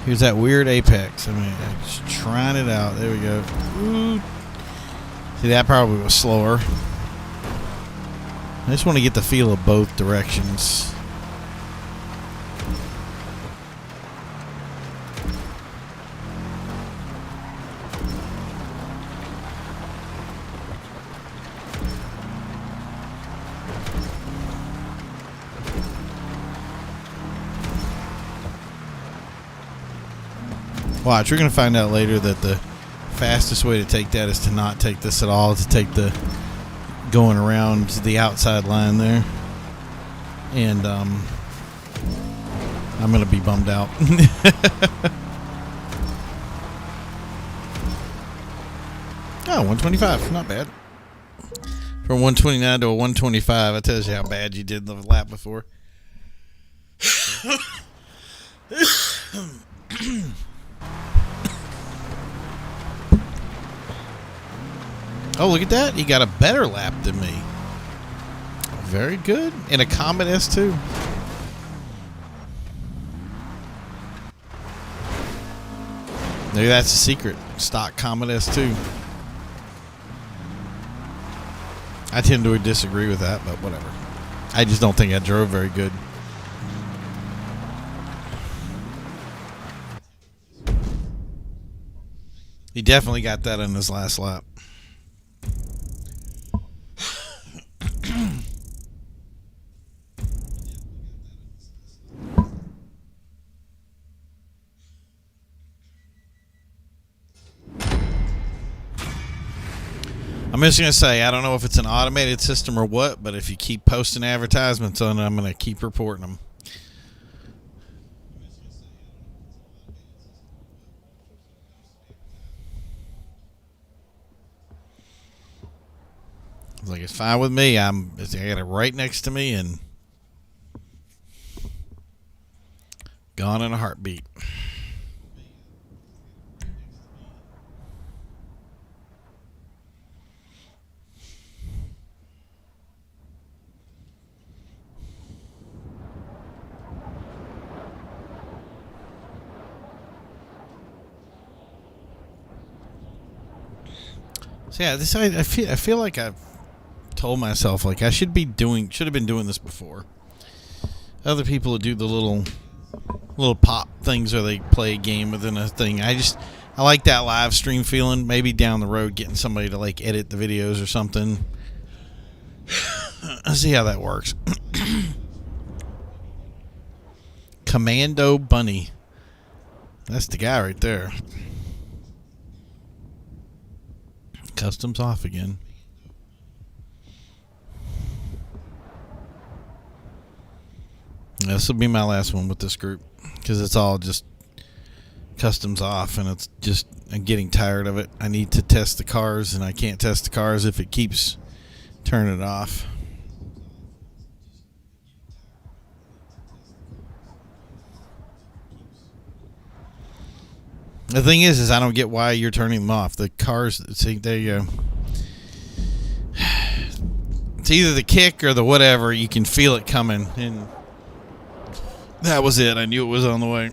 Here's that weird apex. I mean, just trying it out. There we go. Ooh. See, that probably was slower. I just want to get the feel of both directions. Watch, we're going to find out later that the fastest way to take that is to not take this at all, to take the going around the outside line there. And I'm going to be bummed out. Oh, 125. Not bad. From 129 to a 125, that tells you how bad you did the lap before. Oh, look at that. He got a better lap than me. Very good. In a Comet S2. Maybe that's the secret. Stock Comet S2. I tend to disagree with that, but whatever. I just don't think I drove very good. He definitely got that on his last lap. I'm just going to say, I don't know if it's an automated system or what, but if you keep posting advertisements on it, I'm going to keep reporting them. Like, it's fine with me. I got it right next to me and gone in a heartbeat. So yeah, I feel like I've told myself like I should have been doing this before. Other people who do the little pop things where they play a game within a thing. I like that live stream feeling. Maybe down the road getting somebody to like edit the videos or something. I'll see how that works. Commando Bunny. That's the guy right there. Customs off again. This will be my last one with this group because it's all just customs off, and it's just I'm getting tired of it. I need to test the cars, and I can't test the cars if it keeps turning it off. The thing is I don't get why you're turning them off. The cars, see, there you go. It's either the kick or the whatever. You can feel it coming, and that was it. I knew it was on the way.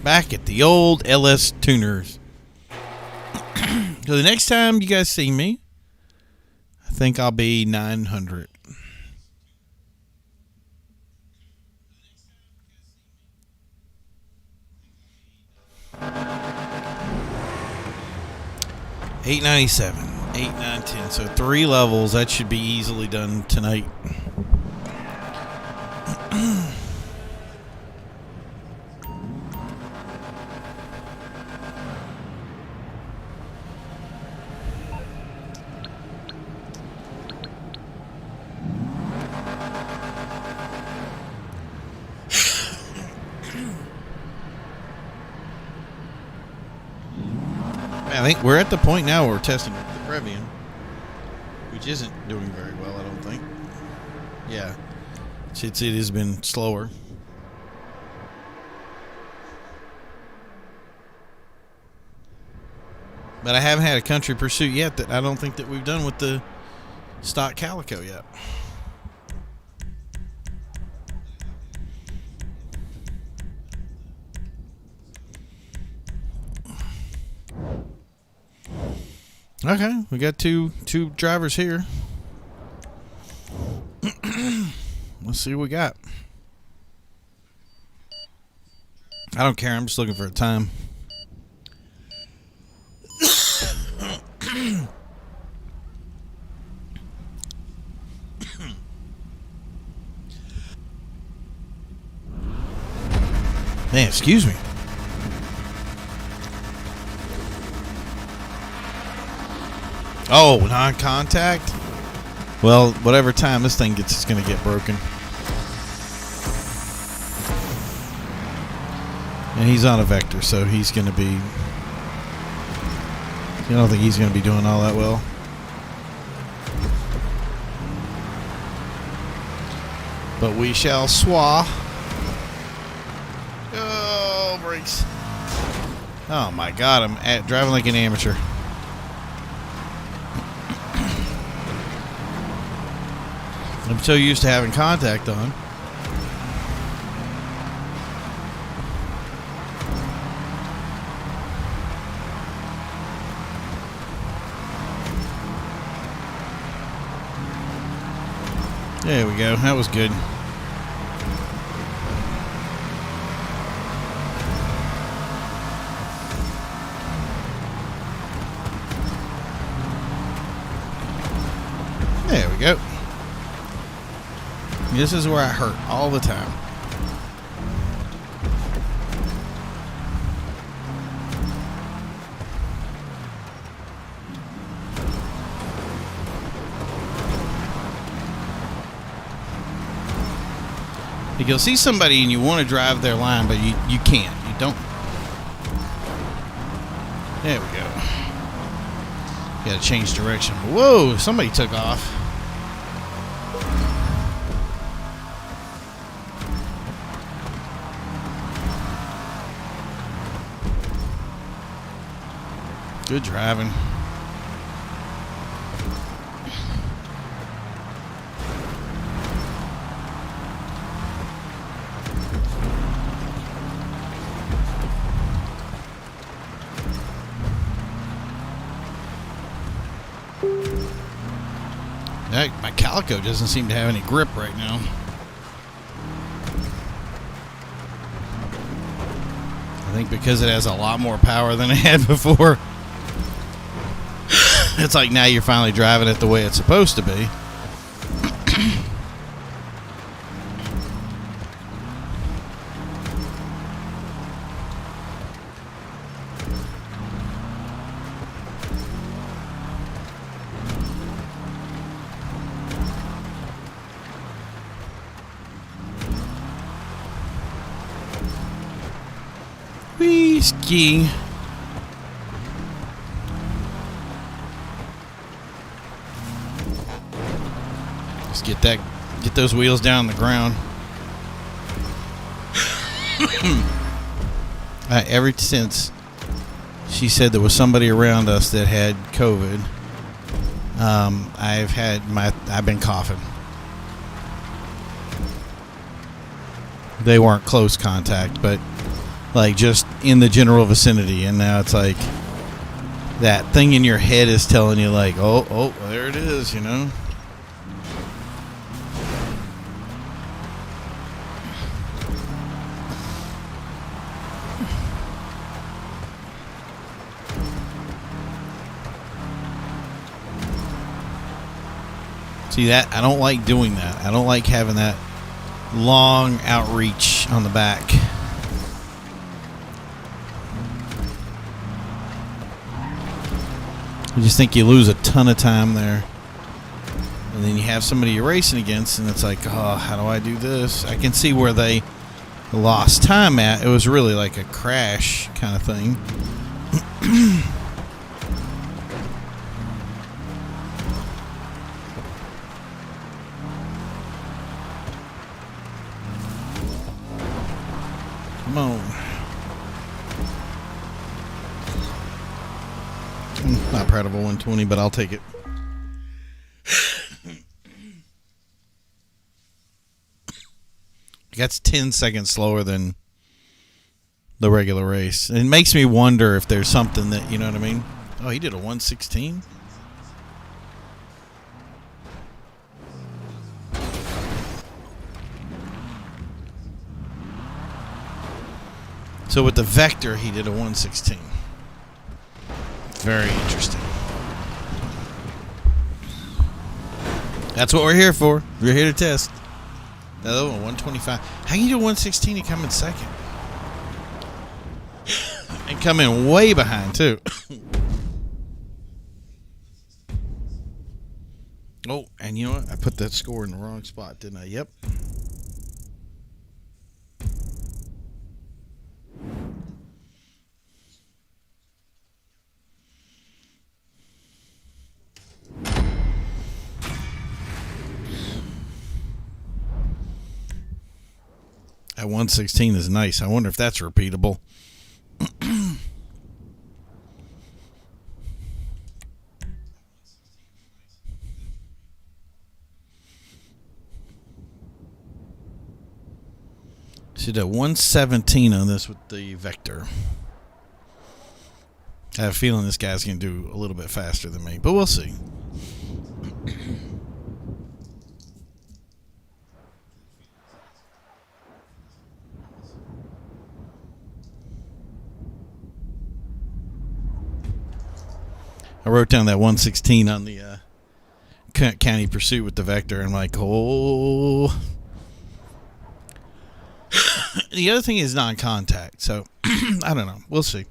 Back at the old LS Tuners. So the next time you guys see me, I think I'll be 900. $897, 8, 9, 10. So 3 levels. That should be easily done tonight. I think we're at the point now where we're testing the Previan, which isn't doing very well, I don't think. Yeah, it has been slower. But I haven't had a country pursuit yet that I don't think that we've done with the stock Calico yet. Okay, we got two drivers here. Let's see what we got. I don't care. I'm just looking for a time. Man, excuse me. Oh, non-contact? Well, whatever time this thing gets, it's going to get broken. And he's on a vector, so he's going to be... I don't think he's going to be doing all that well. But we shall swa. Oh, brakes. Oh my God, I'm driving like an amateur. I'm so used to having contact on. There we go. That was good. There we go. This is where I hurt all the time. You'll see somebody and you want to drive their line, but you can't. You don't. There we go. Got to change direction. Whoa, somebody took off. Good driving. My Calico doesn't seem to have any grip right now. I think because it has a lot more power than it had before. It's like now you're finally driving it the way it's supposed to be. Skiing. Just get those wheels down on the ground. Ever since she said there was somebody around us that had COVID, I've been coughing. They weren't close contact, but like just in the general vicinity, and now it's like that thing in your head is telling you like, oh, there it is, you know. See that? I don't like doing that. I don't like having that long outreach on the back. I just think you lose a ton of time there. And then you have somebody you're racing against, and it's like, oh, how do I do this? I can see where they lost time at. It was really like a crash kind of thing. Come on. I'm not proud of a 120, but I'll take it. That's 10 seconds slower than the regular race. It makes me wonder if there's something that, you know what I mean? Oh, he did a 116? So with the Vector, he did a 116. Very interesting. That's what we're here for. We're here to test. Oh, 125. How can you do 116 and come in second? And come in way behind, too. Oh, and you know what? I put that score in the wrong spot, didn't I? Yep. That 116 is nice. I wonder if that's repeatable. Should have 117 on this with the Vector. I have a feeling this guy's going to do a little bit faster than me, but we'll see. I wrote down that 116 on the county pursuit with the Vector. I'm like, oh. The other thing is non-contact, so I don't know. We'll see.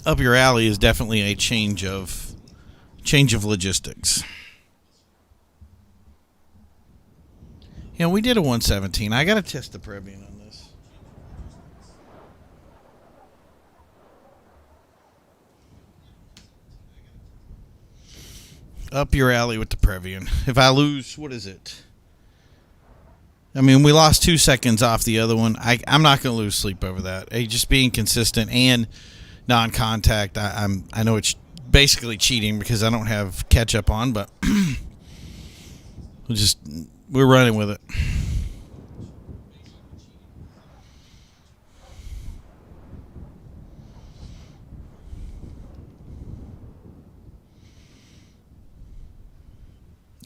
Up your alley is definitely a change of logistics. Yeah, we did a 117. I got to test the Previan on this. Up your alley with the Previan. If I lose, what is it? I mean, we lost 2 seconds off the other one. I'm not going to lose sleep over that. Just being consistent and non-contact. I know it's basically cheating because I don't have catch-up on, but we're running with it.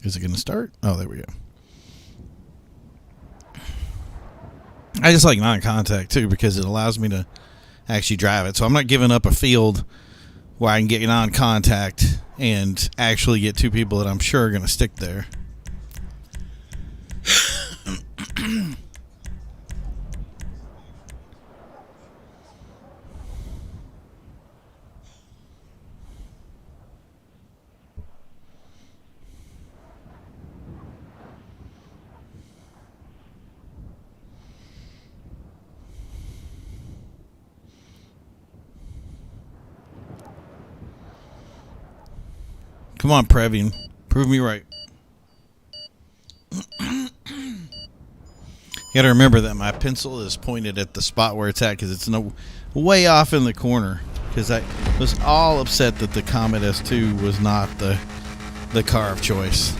Is it going to start? Oh, there we go. I just like non-contact too because it allows me to actually drive it. So I'm not giving up a field where I can get non-contact and actually get two people that I'm sure are going to stick there. Come on, Previan. Prove me right. You got to remember that my pencil is pointed at the spot where it's at because it's way off in the corner. Because I was all upset that the Comet S2 was not the car of choice.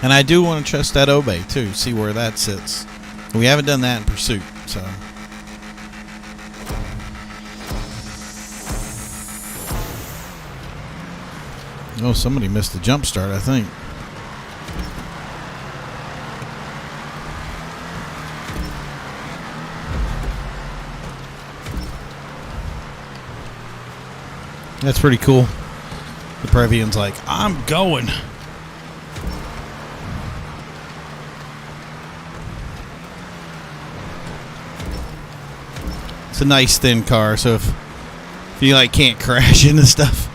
And I do want to trust that Obey too, see where that sits. We haven't done that in Pursuit, so... Oh, somebody missed the jump start, I think. That's pretty cool. The Previan's like, I'm going. It's a nice thin car, so if you like can't crash into stuff.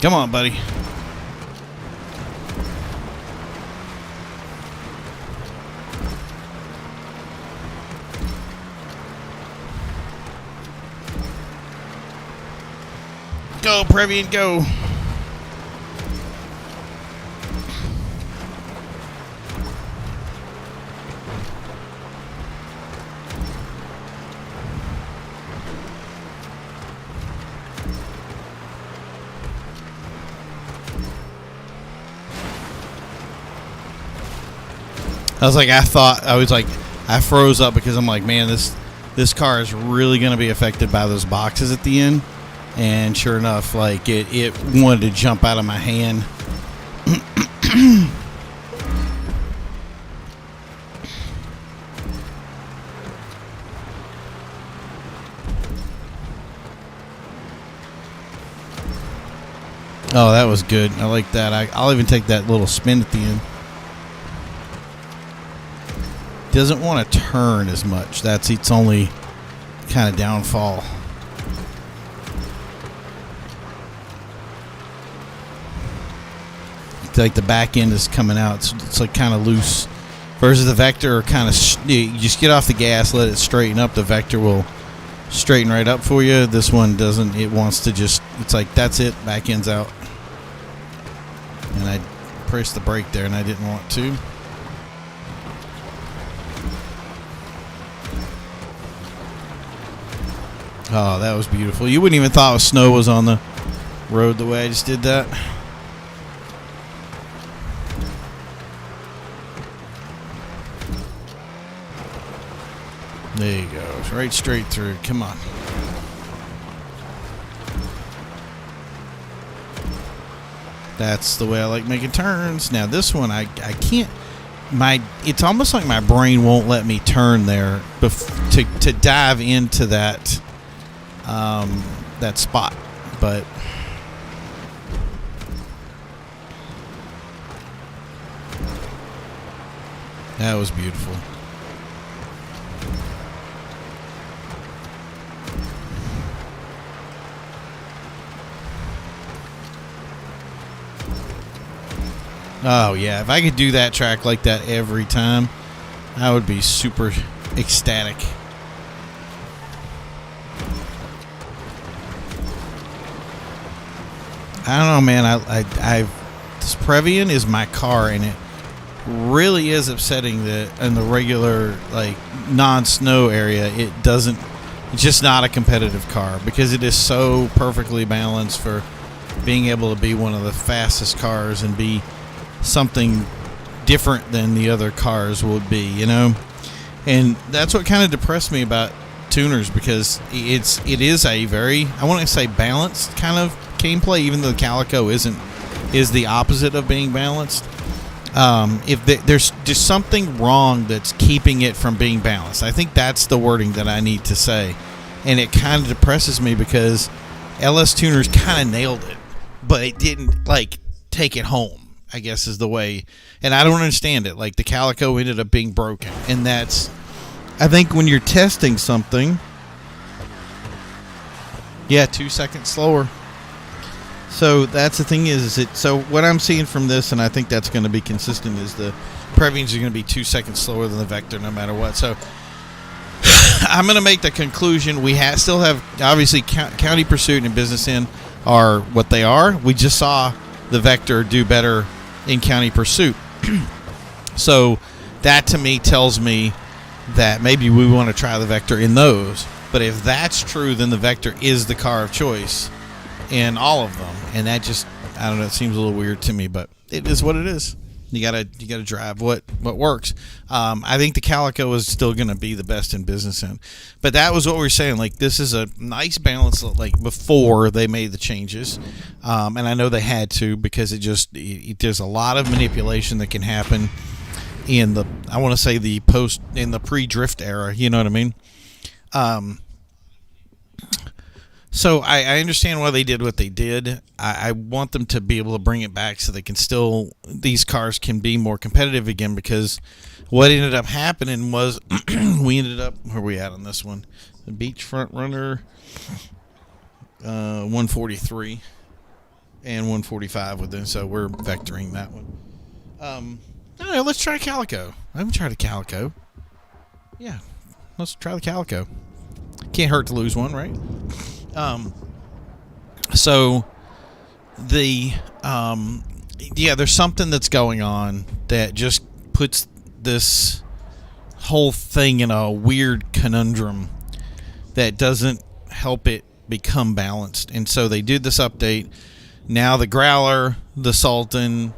Come on, buddy. Go, Previan, go. I froze up because I'm like, man, this car is really going to be affected by those boxes at the end. And sure enough, like it wanted to jump out of my hand. Oh, that was good. I like that. I'll even take that little spin at the end. Doesn't want to turn as much. That's its only kind of downfall. It's like the back end is coming out. It's like kind of loose. Versus the Vector, kind of you just get off the gas, let it straighten up. The Vector will straighten right up for you. This one doesn't. It wants to just. It's like that's it. Back end's out. And I pressed the brake there, and I didn't want to. Oh, that was beautiful. You wouldn't even thought snow was on the road the way I just did that. There you go. Right straight through. Come on. That's the way I like making turns. Now this one, I can't. It's almost like my brain won't let me turn there to dive into that that spot. But that was beautiful. Oh, yeah. If I could do that track like that every time, I would be super ecstatic. I don't know, man. This Previan is my car, and it really is upsetting that in the regular, like, non-snow area, it's just not a competitive car because it is so perfectly balanced for being able to be one of the fastest cars and be something different than the other cars would be, you know. And that's what kind of depressed me about tuners, because it is a very, I want to say, balanced kind of gameplay, even though the Calico is the opposite of being balanced. There's just something wrong that's keeping it from being balanced. I think that's the wording that I need to say, and it kind of depresses me because LS Tuners kind of nailed it, but it didn't like take it home, I guess is the way. And I don't understand it. Like the Calico ended up being broken, and that's, I think when you're testing something, 2 seconds slower. So that's the thing so what I'm seeing from this, and I think that's going to be consistent, is the Previans are going to be 2 seconds slower than the Vector no matter what. So I'm going to make the conclusion we still have, obviously, County Pursuit and Business End are what they are. We just saw the Vector do better in County Pursuit. So that to me tells me that maybe we want to try the Vector in those. But if that's true, then the Vector is the car of choice in all of them. And that just, I don't know, it seems a little weird to me, but it is what it is. You gotta drive what works. I think the Calico is still gonna be the best in Business End, but that was what we were saying. Like, this is a nice balance. Like before they made the changes, and I know they had to, because there's a lot of manipulation that can happen in the, I want to say, the pre-drift era. You know what I mean? So I understand why they did what they did. I want them to be able to bring it back so these cars can be more competitive again, because what ended up happening was we ended up, where are we at on this one? The Beachfront Runner 143 and 145 with them, so we're vectoring that one. I don't know, let's try Calico. I haven't tried a Calico. Yeah, let's try the Calico. Can't hurt to lose one, right? So there's something that's going on that just puts this whole thing in a weird conundrum that doesn't help it become balanced. And so they did this update. Now the Growler, the Sultan,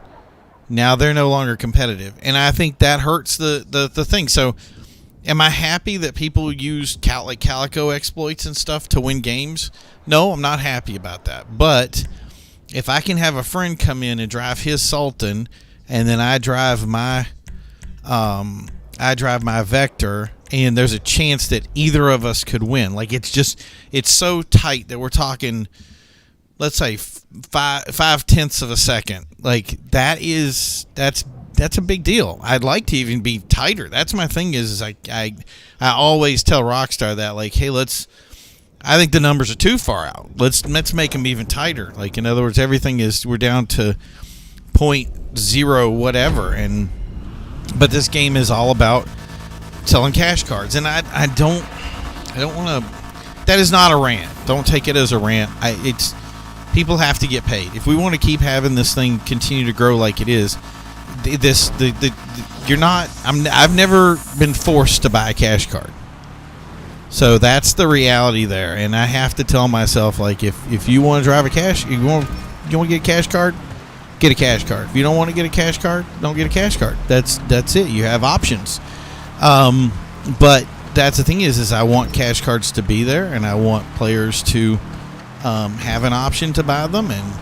now they're no longer competitive. And I think that hurts the thing. So am I happy that people use Calico exploits and stuff to win games? No, I'm not happy about that. But if I can have a friend come in and drive his Sultan, and then I drive my Vector, and there's a chance that either of us could win. Like, it's so tight that we're talking, let's say 5/10 of a second. Like, that's that's a big deal. I'd like to even be tighter. That's my thing. Is I always tell Rockstar that, like, hey, I think the numbers are too far out. Let's make them even tighter. Like, in other words, we're down to 0.0 whatever, but this game is all about selling cash cards, and I don't want to. That is not a rant. Don't take it as a rant. It's people have to get paid if we want to keep having this thing continue to grow like it is. You're not. I've never been forced to buy a cash card. So that's the reality there, and I have to tell myself, like, if you want to drive you want to get a cash card, get a cash card. If you don't want to get a cash card, don't get a cash card. That's it. You have options. But that's the thing is I want cash cards to be there, and I want players to have an option to buy them, and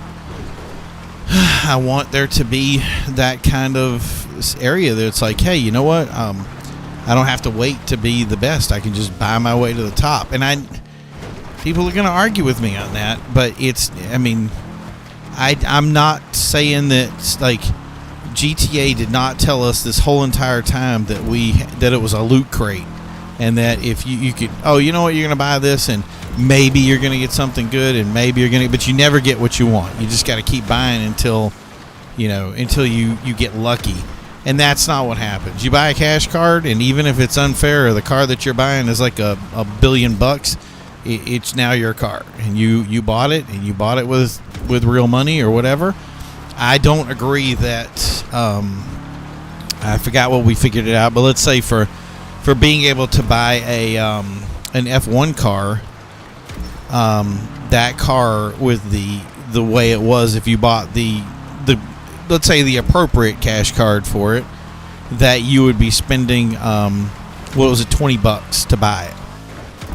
I want there to be that kind of area that's like, hey, you know what? I don't have to wait to be the best. I can just buy my way to the top. And people are going to argue with me on that, but I'm not saying that, like, GTA did not tell us this whole entire time that it was a loot crate, and that if you could, you know what, you're going to buy this, and maybe you're going to get something good, and maybe you're going to, but you never get what you want. You just got to keep buying until you get lucky. And that's not what happens. You buy a cash card, and even if it's unfair, or the car that you're buying is like a $1 billion, it's now your car, and you bought it, and you bought it with real money or whatever. I don't agree that. I forgot what we figured it out, but let's say for being able to buy an F1 car, that car with the way it was, if you bought the let's say the appropriate cash card for it, that you would be spending what was it, $20 to buy it.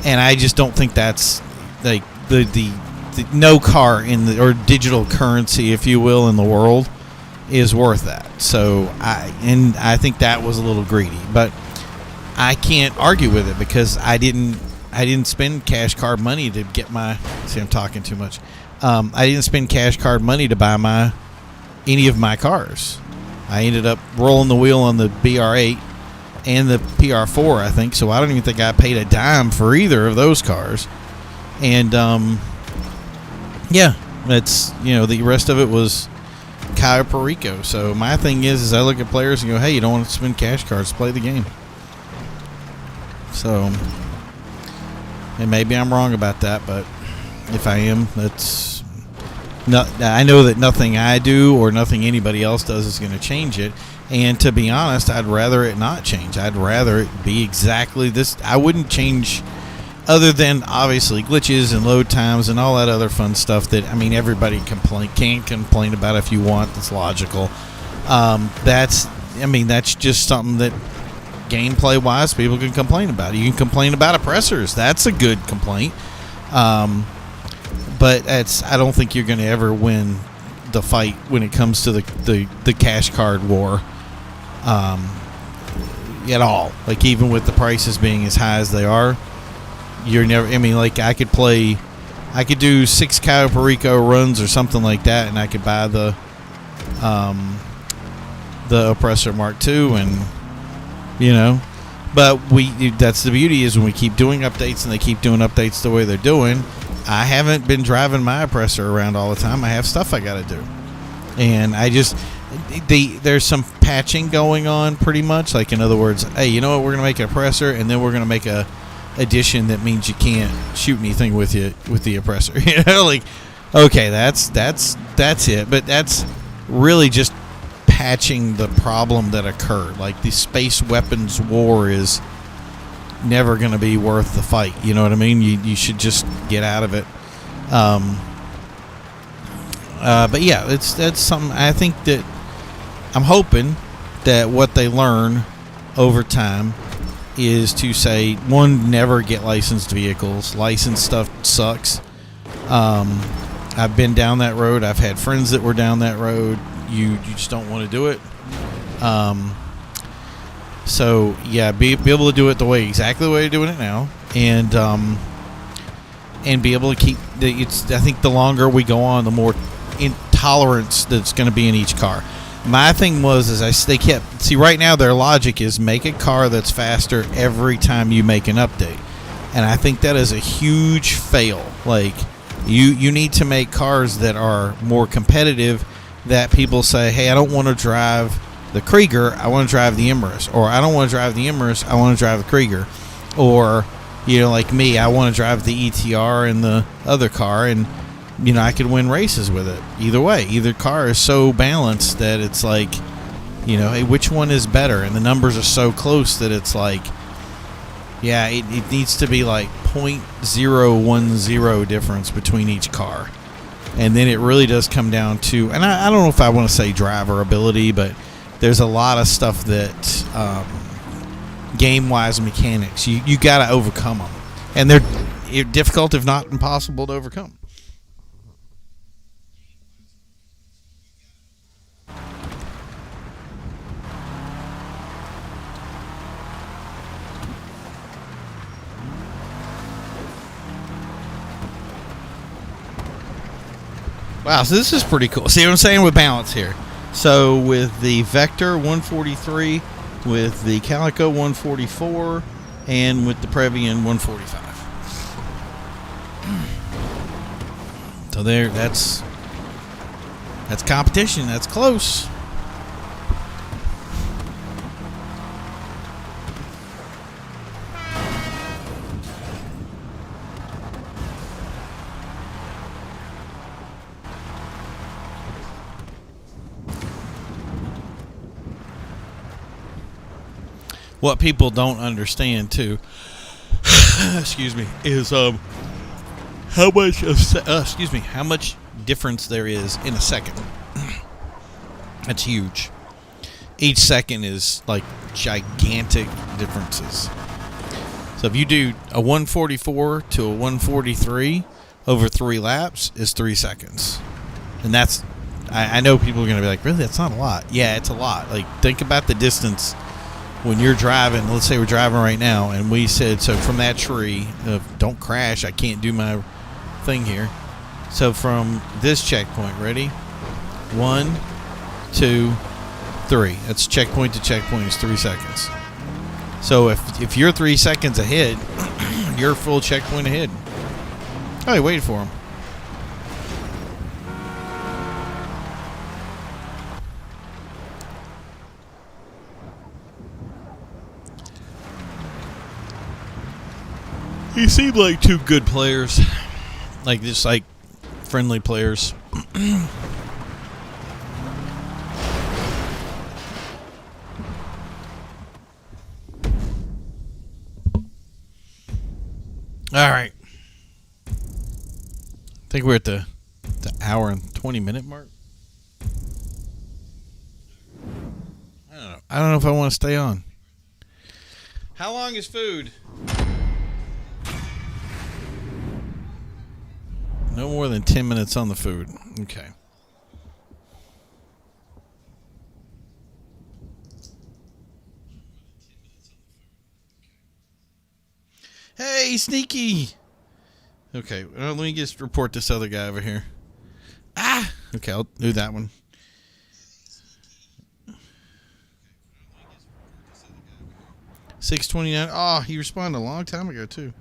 And I just don't think that's like the no car or digital currency, if you will, in the world is worth that. So I think that was a little greedy, but I can't argue with it because I didn't spend cash card money to get my. See, I'm talking too much. I didn't spend cash card money to buy any of my cars. I ended up rolling the wheel on the BR8 and the PR4, I think. So I don't even think I paid a dime for either of those cars. And that's the rest of it was Cayo Perico. So my thing is I look at players and go, hey, you don't want to spend cash cards, play the game. So, and maybe I'm wrong about that, but if I am, that's not. I know that nothing I do or nothing anybody else does is going to change it. And to be honest, I'd rather it not change. I'd rather it be exactly this. I wouldn't change, other than obviously glitches and load times and all that other fun stuff that everybody can complain about if you want. That's logical. That's just something that gameplay wise people can complain about. You can complain about oppressors. That's a good complaint. But I don't think you're going to ever win the fight when it comes to the cash card war at all. Like, even with the prices being as high as they are, you're never. I could do 6 Cayo Perico runs or something like that, and I could buy the Oppressor Mark II, and but that's the beauty is when we keep doing updates and they keep doing updates the way they're doing. I haven't been driving my Oppressor around all the time. I have stuff I got to do, and there's some patching going on pretty much. Like, in other words, hey, you know what? We're gonna make an Oppressor, and then we're gonna make a edition that means you can't shoot anything with the Oppressor. Like, okay, that's it. But that's really just patching the problem that occurred. Like, the space weapons war is never going to be worth the fight. You know what I mean? You should just get out of it. But yeah, that's something. I think that I'm hoping that what they learn over time is to say, one, never get licensed vehicles. Licensed stuff sucks. I've been down that road. I've had friends that were down that road. You just don't want to do it. So yeah, be able to do it exactly the way you're doing it now, and be able to keep. I think the longer we go on, the more intolerance that's going to be in each car. My thing was they kept right now their logic is make a car that's faster every time you make an update, and I think that is a huge fail. Like you need to make cars that are more competitive, that people say, hey, I don't want to drive the Krieger, I want to drive the Imerus, or I don't want to drive the Imerus, I want to drive the Krieger, or like me, I want to drive the ETR and the other car, and I could win races with it. Either way, either car is so balanced that it's like, hey, which one is better? And the numbers are so close that it's like, yeah, it needs to be like 0.010 difference between each car. And then it really does come down to, and I don't know if I want to say driver ability, but there's a lot of stuff that game-wise mechanics, you got to overcome them. And they're difficult, if not impossible, to overcome. Wow, so this is pretty cool. See what I'm saying with balance here? So with the Vector 143, with the Calico 144, and with the Previan 145. So there, that's competition. That's close. What people don't understand too, excuse me, is how much difference there is in a second. That's huge. Each second is like gigantic differences. So if you do a 144 to a 143 over 3 laps is 3 seconds, and that's I know people are going to be like, really, that's not a lot. Yeah, it's a lot. Like, think about the distance. When you're driving, let's say we're driving right now, and we said, so from that tree, don't crash, I can't do my thing here. So from this checkpoint, ready? 1, 2, 3. That's checkpoint to checkpoint is 3 seconds. So if you're 3 seconds ahead, you're full checkpoint ahead. Oh, you waited for him. He seemed like 2 good players, like just like friendly players. All right, I think we're at the hour and 20-minute mark. I don't know if I want to stay on. How long is food? No more than 10 minutes on the food. Okay. Hey, Sneaky! Okay, let me just report this other guy over here. Ah! Okay, I'll do that one. $6.29. Oh, he responded a long time ago, too.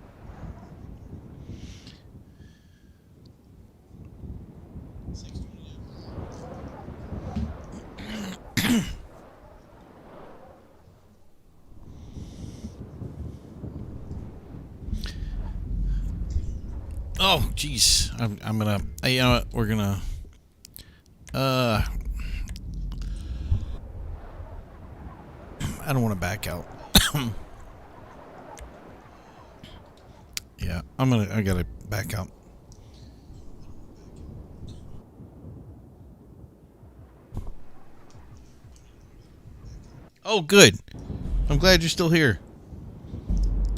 Oh, jeez. I'm gonna. You know what? We're gonna. I don't want to back out. Yeah, I gotta back out. Oh, good. I'm glad you're still here.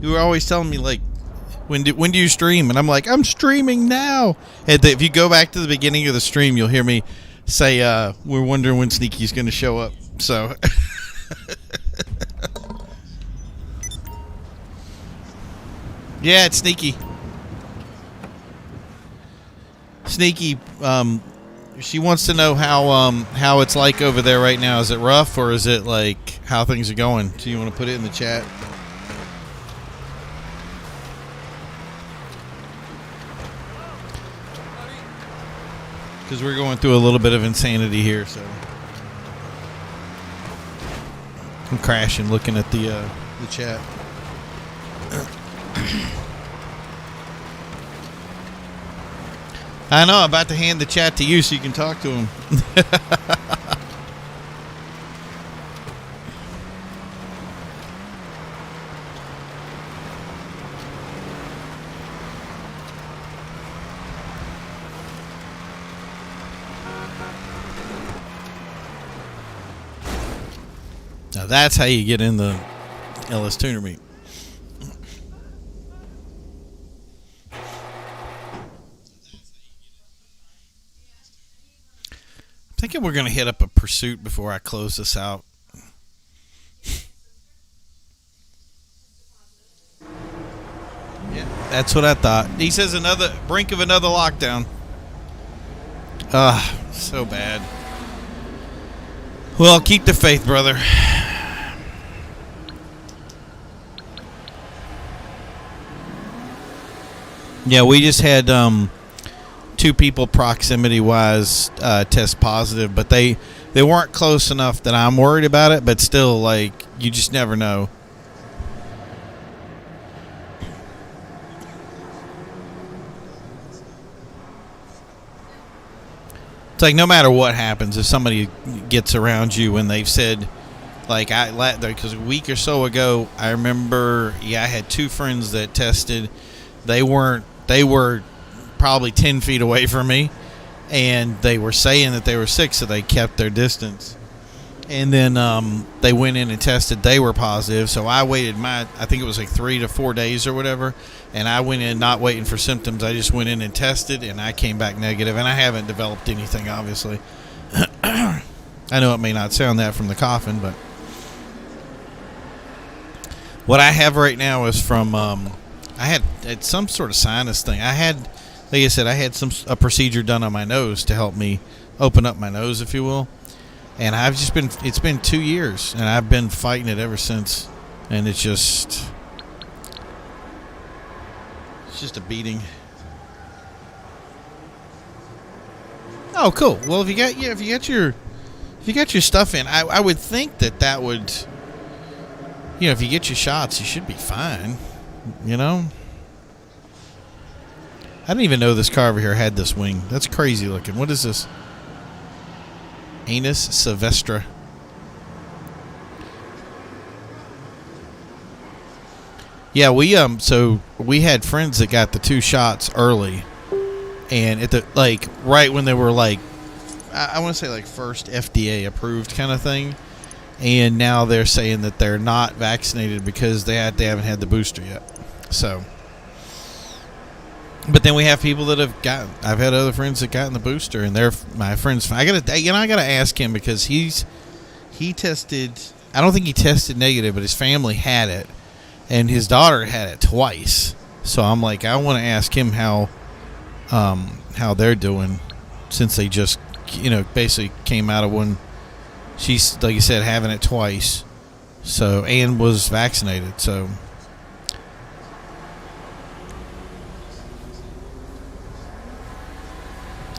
You were always telling me, like, when do you stream? And I'm like, I'm streaming now. And if you go back to the beginning of the stream, you'll hear me say, we're wondering when Sneaky's going to show up. So. Yeah, it's Sneaky. Sneaky She wants to know how it's like over there right now. Is it rough, or is it like how things are going? Do you want to put it in the chat? Because we're going through a little bit of insanity here, so I'm crashing looking at the chat. I know, I'm about to hand the chat to you so you can talk to him. Now that's how you get in the LS Tuner meet. I'm thinking we're going to hit up a pursuit before I close this out. Yeah, that's what I thought. He says another brink of another lockdown. So bad. Well, keep the faith, brother. Yeah, we just had 2 people proximity-wise test positive, but they weren't close enough that I'm worried about it, but still, like, you just never know. It's like no matter what happens, if somebody gets around you and they've said, like, because a week or so ago, I remember, I had 2 friends that tested. They were probably 10 feet away from me, and they were saying that they were sick, so they kept their distance. And then they went in and tested. They were positive, so I waited I think it was like 3 to 4 days or whatever, and I went in not waiting for symptoms. I just went in and tested, and I came back negative, and I haven't developed anything, obviously. I know it may not sound that from the coughing, but what I have right now is from I had some sort of sinus thing. Like I said, I had a procedure done on my nose to help me open up my nose, if you will. And it's been 2 years, and I've been fighting it ever since. And it's just a beating. Oh, cool. Well, if you got your stuff in, I would think that would, if you get your shots, you should be fine. I didn't even know this car over here had this wing. That's crazy looking. What is this? Anus Silvestre. Yeah, we had friends that got the 2 shots early, and at the right when they were I want to say first FDA approved kind of thing, and now they're saying that they're not vaccinated because they haven't had the booster yet. So, but then we have people that I've had other friends that gotten the booster, and they're my friends. I gotta ask him because he tested. I don't think he tested negative, but his family had it, and his daughter had it twice. So I'm like, I want to ask him how they're doing since they just basically came out of one. She's, like you said, having it twice. So, and was vaccinated. So.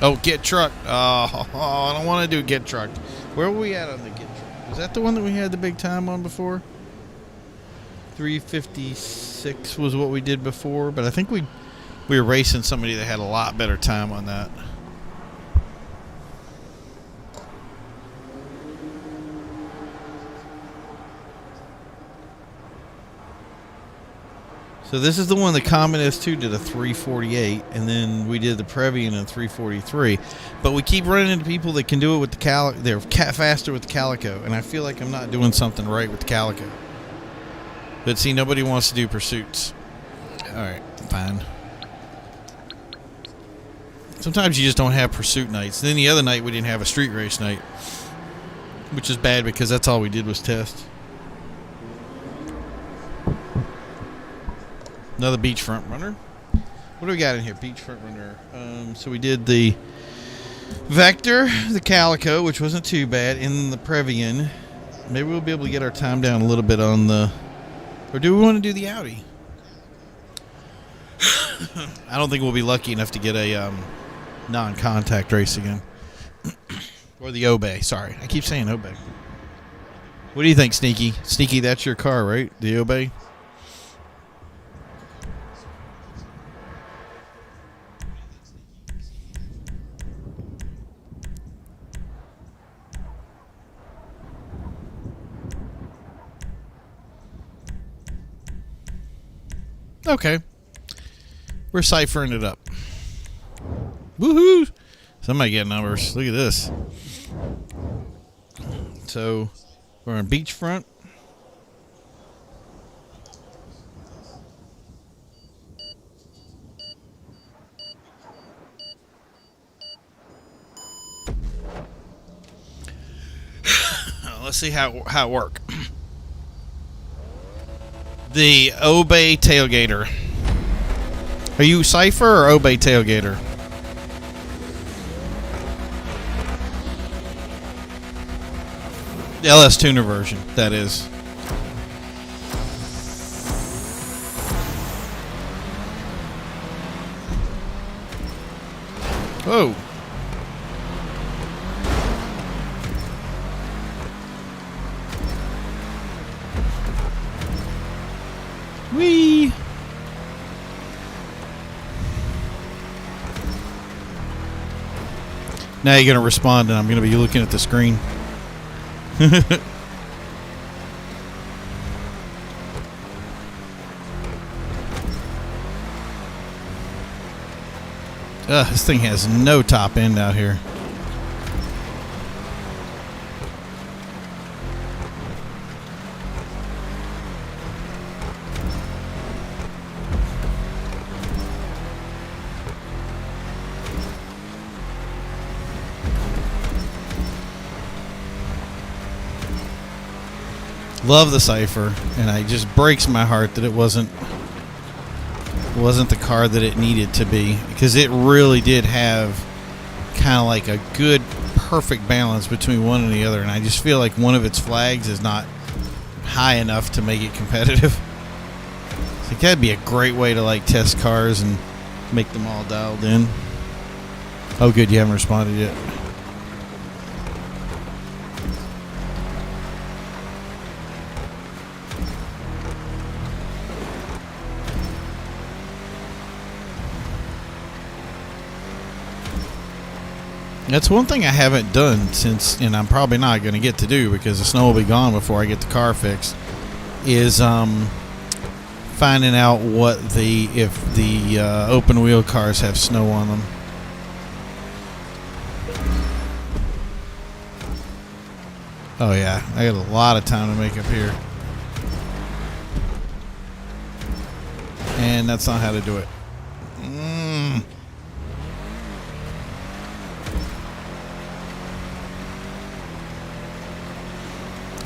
Oh, Get Truck. Oh, I don't want to do Get Truck. Where were we at on the Get Truck? Was that the one that we had the big time on before? 3:56 was what we did before, but I think we were racing somebody that had a lot better time on that. So this is the one the Common S2 did a 3:48, and then we did the Previan in 3:43. But we keep running into people that can do it with the Calico. They're faster with the Calico, and I feel like I'm not doing something right with the Calico. But see, nobody wants to do pursuits. All right, fine. Sometimes you just don't have pursuit nights. And then the other night we didn't have a street race night, which is bad because that's all we did was test. Another beachfront runner. What do we got in here? Beachfront runner. So we did the Vector, the Calico, which wasn't too bad, and the Previan. Maybe we'll be able to get our time down a little bit on the... Or do we want to do the Audi? I don't think we'll be lucky enough to get a non-contact race again. Or the Obey. Sorry, I keep saying Obey. What do you think, Sneaky? Sneaky, that's your car, right? The Obey? Okay. We're ciphering it up. Woohoo! Somebody get numbers. Look at this. So, we're on beachfront. Let's see how it works. The Obey Tailgater. Are you Cypher or Obey Tailgater? The LS Tuner version, that is. Whoa. Whee! Now you're going to respond, and I'm going to be looking at the screen. This thing has no top end out here. Love the Cypher, and it just breaks my heart that it wasn't the car that it needed to be, because it really did have kind of like a good, perfect balance between one and the other, and I just feel like one of its flags is not high enough to make it competitive. I think that'd be a great way to like test cars and make them all dialed in. Oh, good, you haven't responded yet. That's one thing I haven't done since, and I'm probably not going to get to do because the snow will be gone before I get the car fixed, is finding out if the open wheel cars have snow on them. Oh yeah, I got a lot of time to make up here. And that's not how to do it.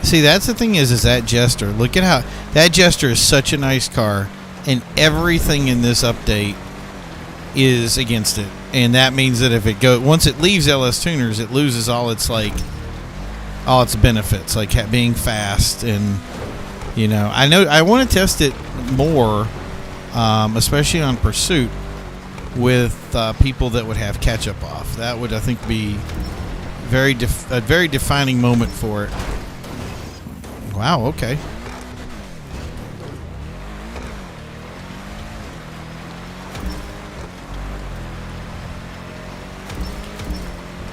See, that's the thing is that Jester. Look at how that Jester is such a nice car, and everything in this update is against it. And that means that if it once it leaves LS Tuners, it loses all its benefits, like being fast, and I want to test it more, especially on Pursuit with people that would have catch up off. That would, I think, be a very defining moment for it. Wow, okay.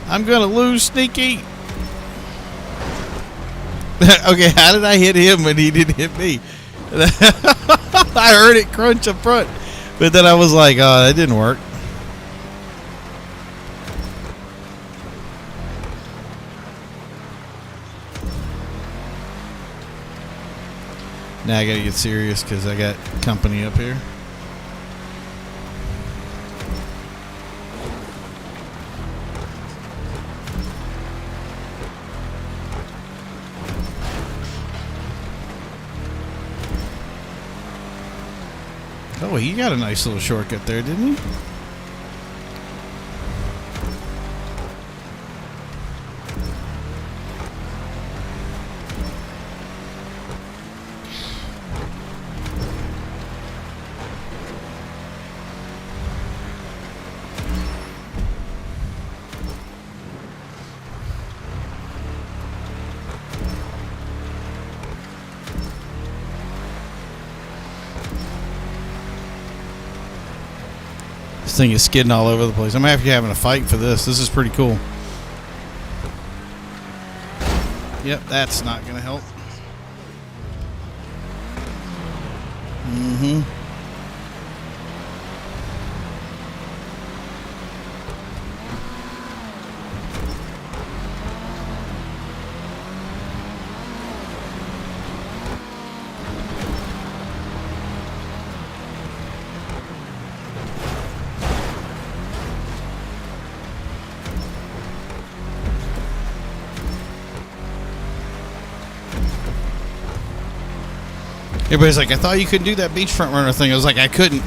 I'm gonna lose, Sneaky. Okay, how did I hit him when he didn't hit me? I heard it crunch up front, but then I was like, oh, that didn't work. Now I gotta get serious because I got company up here. Oh, he got a nice little shortcut there, didn't he? This thing is skidding all over the place. I'm actually having a fight for this. This is pretty cool. Yep, that's not going to help. Mm-hmm. Everybody's like, I thought you couldn't do that beachfront runner thing. I was like, I couldn't.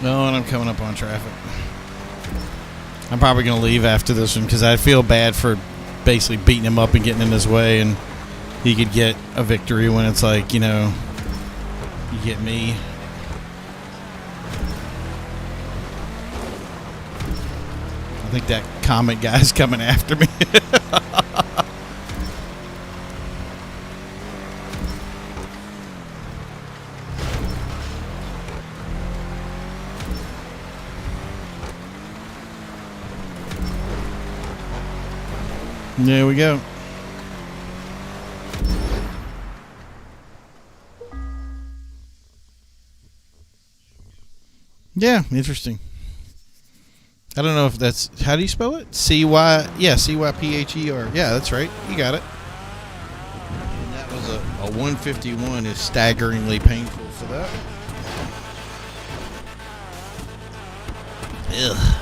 Oh, and I'm coming up on traffic. I'm probably going to leave after this one because I feel bad for basically beating him up and getting in his way, and he could get a victory when it's like, you know, you get me. I think that comic guy's coming after me. There we go. Yeah, interesting. I don't know if that's... How do you spell it? C-Y... Yeah, C-Y-P-H-E-R. Yeah, that's right. You got it. And that was a 151 is staggeringly painful for that. Ugh.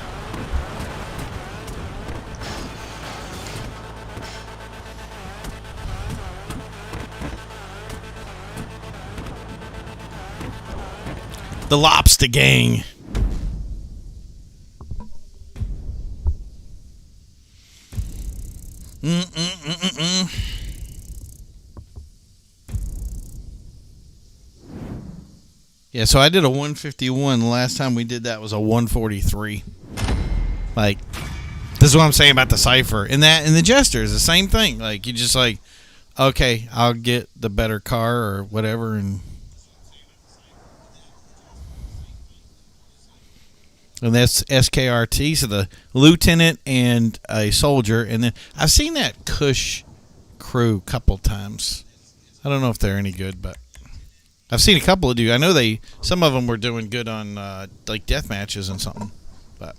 The Lobster Gang. Yeah, so I did a 151. The last time we did that was a 143. Like, this is what I'm saying about the Cypher. And that and the Jester is the same thing. Like, you just like, okay, I'll get the better car or whatever, and that's SKRT, so the lieutenant and a soldier. And then I've seen that Cush crew a couple times. I don't know if they're any good, but I've seen a couple of dudes. I know some of them were doing good on like death matches and something. But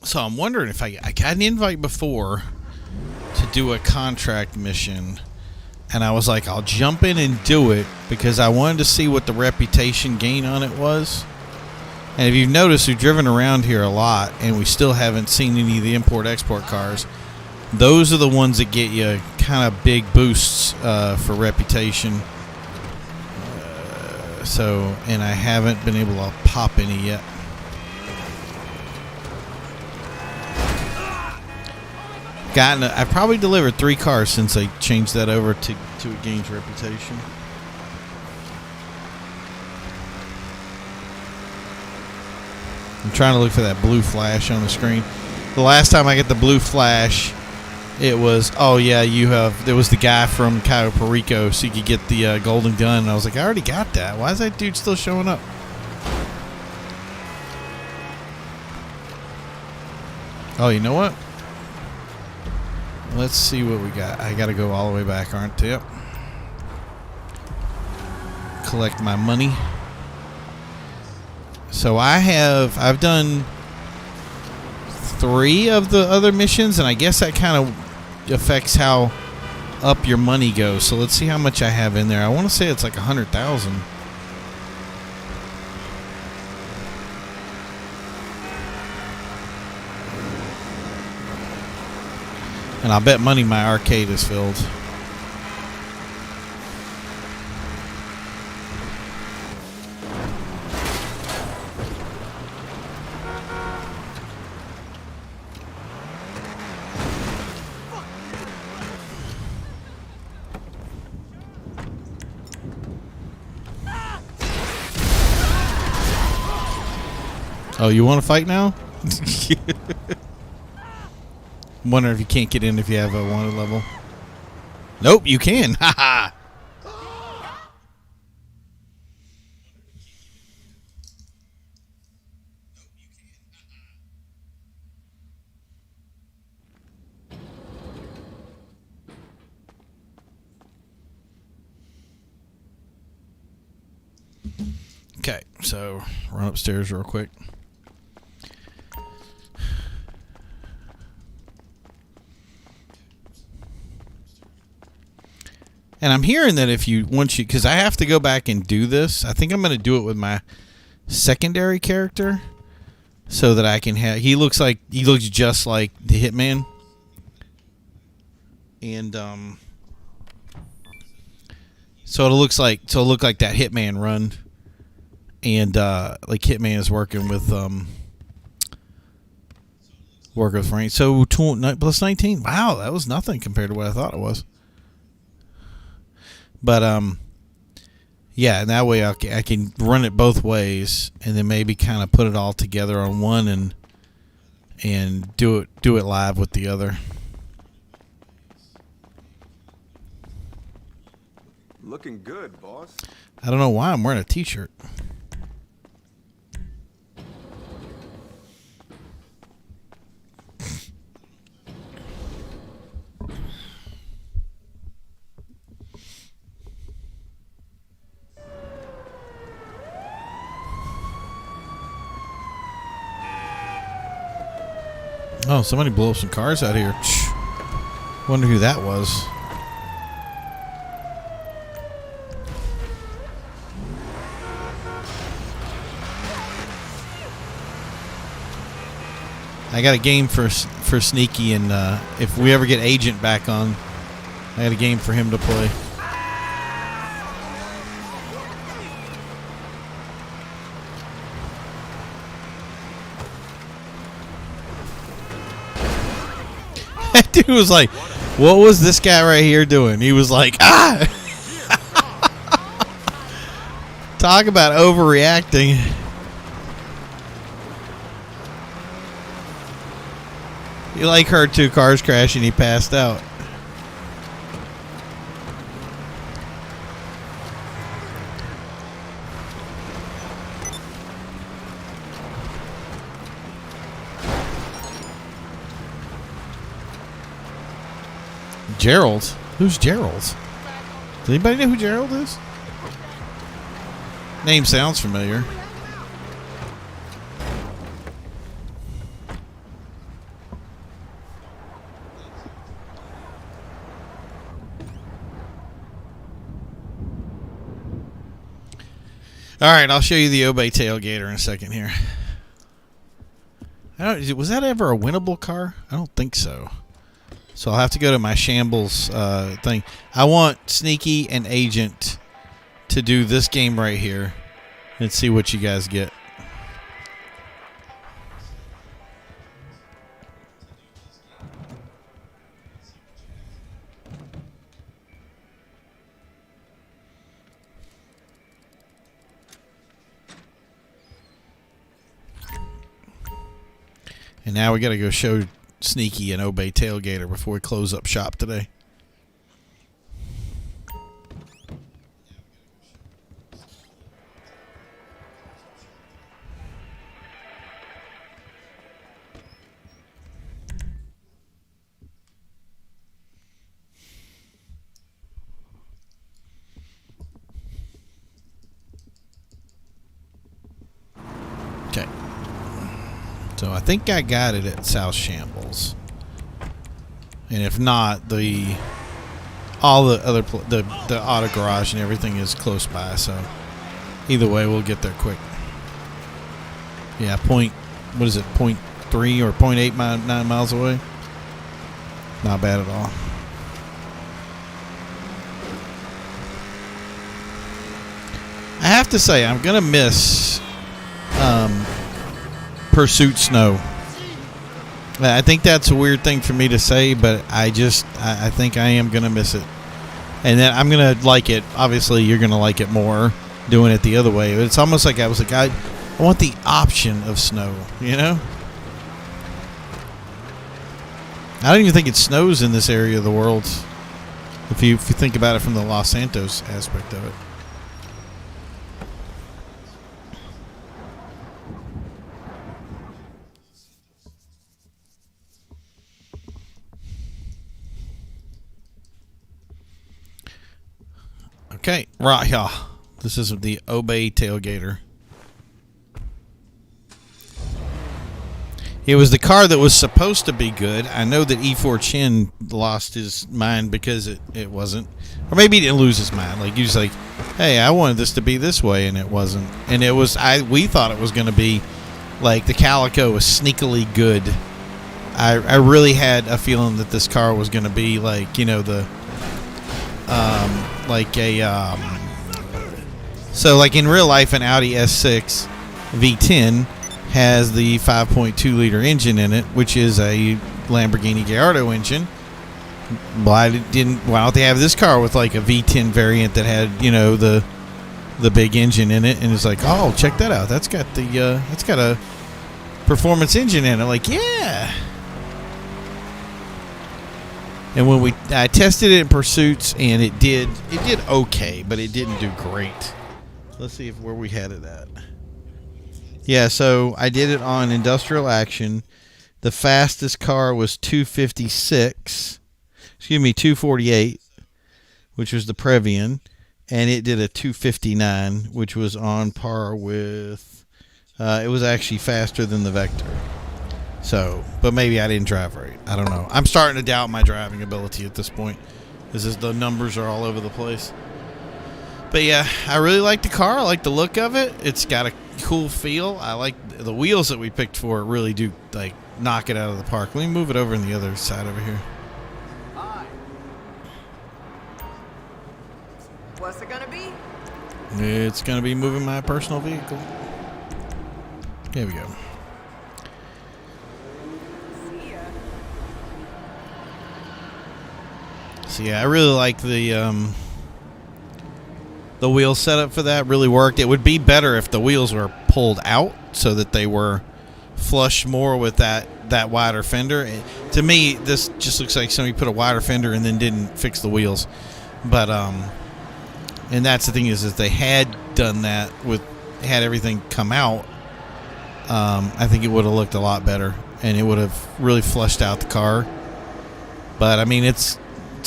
so I'm wondering if I got an invite before to do a contract mission, and I was like, I'll jump in and do it because I wanted to see what the reputation gain on it was. And if you've noticed, we've driven around here a lot, and we still haven't seen any of the import-export cars. Those are the ones that get you kind of big boosts for reputation. And I haven't been able to pop any yet. I've probably delivered 3 cars since I changed that over to it gains reputation. I'm trying to look for that blue flash on the screen. The last time I got the blue flash, it was, oh yeah, there was the guy from Cayo Perico, so you could get the golden gun. And I was like, I already got that. Why is that dude still showing up? Oh, you know what? Let's see what we got. I got to go all the way back, aren't I? Yep. Collect my money. So I've done 3 of the other missions, and I guess that kind of affects how up your money goes. So let's see how much I have in there. I want to say it's like 100,000. And I'll bet money my arcade is filled. Oh, you want to fight now? Wonder if you can't get in if you have a wanted level. Nope, you can. Haha. Okay, so run upstairs real quick. And I'm hearing that if you, once you, because I have to go back and do this, I think I'm going to do it with my secondary character so that I can have, he looks just like the Hitman. And, so it'll look like that Hitman run. And, like Hitman is working with range. So, plus 19. Wow, that was nothing compared to what I thought it was. But yeah, and that way I can run it both ways, and then maybe kind of put it all together on one and do it live with the other. Looking good, boss. I don't know why I'm wearing a t-shirt. Oh, somebody blew up some cars out here. Wonder who that was. I got a game for Sneaky, and if we ever get Agent back on, I got a game for him to play. That dude was like, what was this guy right here doing? He was like, ah! Talk about overreacting. He like heard two cars crash and he passed out. Gerald? Who's Gerald? Does anybody know who Gerald is? Name sounds familiar. All right, I'll show you the Obey Tailgater in a second here. Was that ever a winnable car? I don't think so. So I'll have to go to my Shambles thing. I want Sneaky and Agent to do this game right here and see what you guys get. And now we got to go show Sneaky and Obey Tailgater before we close up shop today. Okay. So I think I got it at South Shambles. And if not, all the other the auto garage and everything is close by, so either way we'll get there quick. Yeah, what is it, 0.3 or 0.8 9 miles away? Not bad at all. I have to say, I'm gonna miss Pursuit Snow. I think that's a weird thing for me to say, but I think I am going to miss it. And then I'm going to like it. Obviously, you're going to like it more doing it the other way. It's almost like I I want the option of snow, you know? I don't even think it snows in this area of the world, if you think about it from the Los Santos aspect of it. Okay, right here. This is the Obey Tailgater. It was the car that was supposed to be good. I know that E4 Chin lost his mind because it wasn't. Or maybe he didn't lose his mind. Like, he was like, hey, I wanted this to be this way, and it wasn't. And it was, we thought it was going to be, like, the Calico was sneakily good. I really had a feeling that this car was going to be, like, you know, the, like a, so, like, in real life, an Audi S6 V10 has the 5.2 liter engine in it, which is a Lamborghini Gallardo engine. Why don't they have this car with like a V10 variant that had, you know, the big engine in it? And it's like, oh, check that out. That's got a performance engine in it. Like, yeah. And when I tested it in Pursuits, and it did okay, but it didn't do great. Let's see where we had it at. Yeah, so I did it on Industrial Action. The fastest car was 248, which was the Previan, and it did a 259, which was on par with, it was actually faster than the Vector. So, but maybe I didn't drive right. I don't know. I'm starting to doubt my driving ability at this point. The numbers are all over the place. But yeah, I really like the car. I like the look of it. It's got a cool feel. I like the wheels that we picked for it. Really do like knock it out of the park. Let me move it over on the other side over here. Hi. What's it gonna be? It's gonna be moving my personal vehicle. There we go. See ya. So yeah, I really like the wheel setup for that. Really worked. It would be better if the wheels were pulled out so that they were flush more with that wider fender. To me, this just looks like somebody put a wider fender and then didn't fix the wheels. But and that's the thing is they had done that had everything come out. I think it would have looked a lot better, and it would have really flushed out the car. But I mean, it's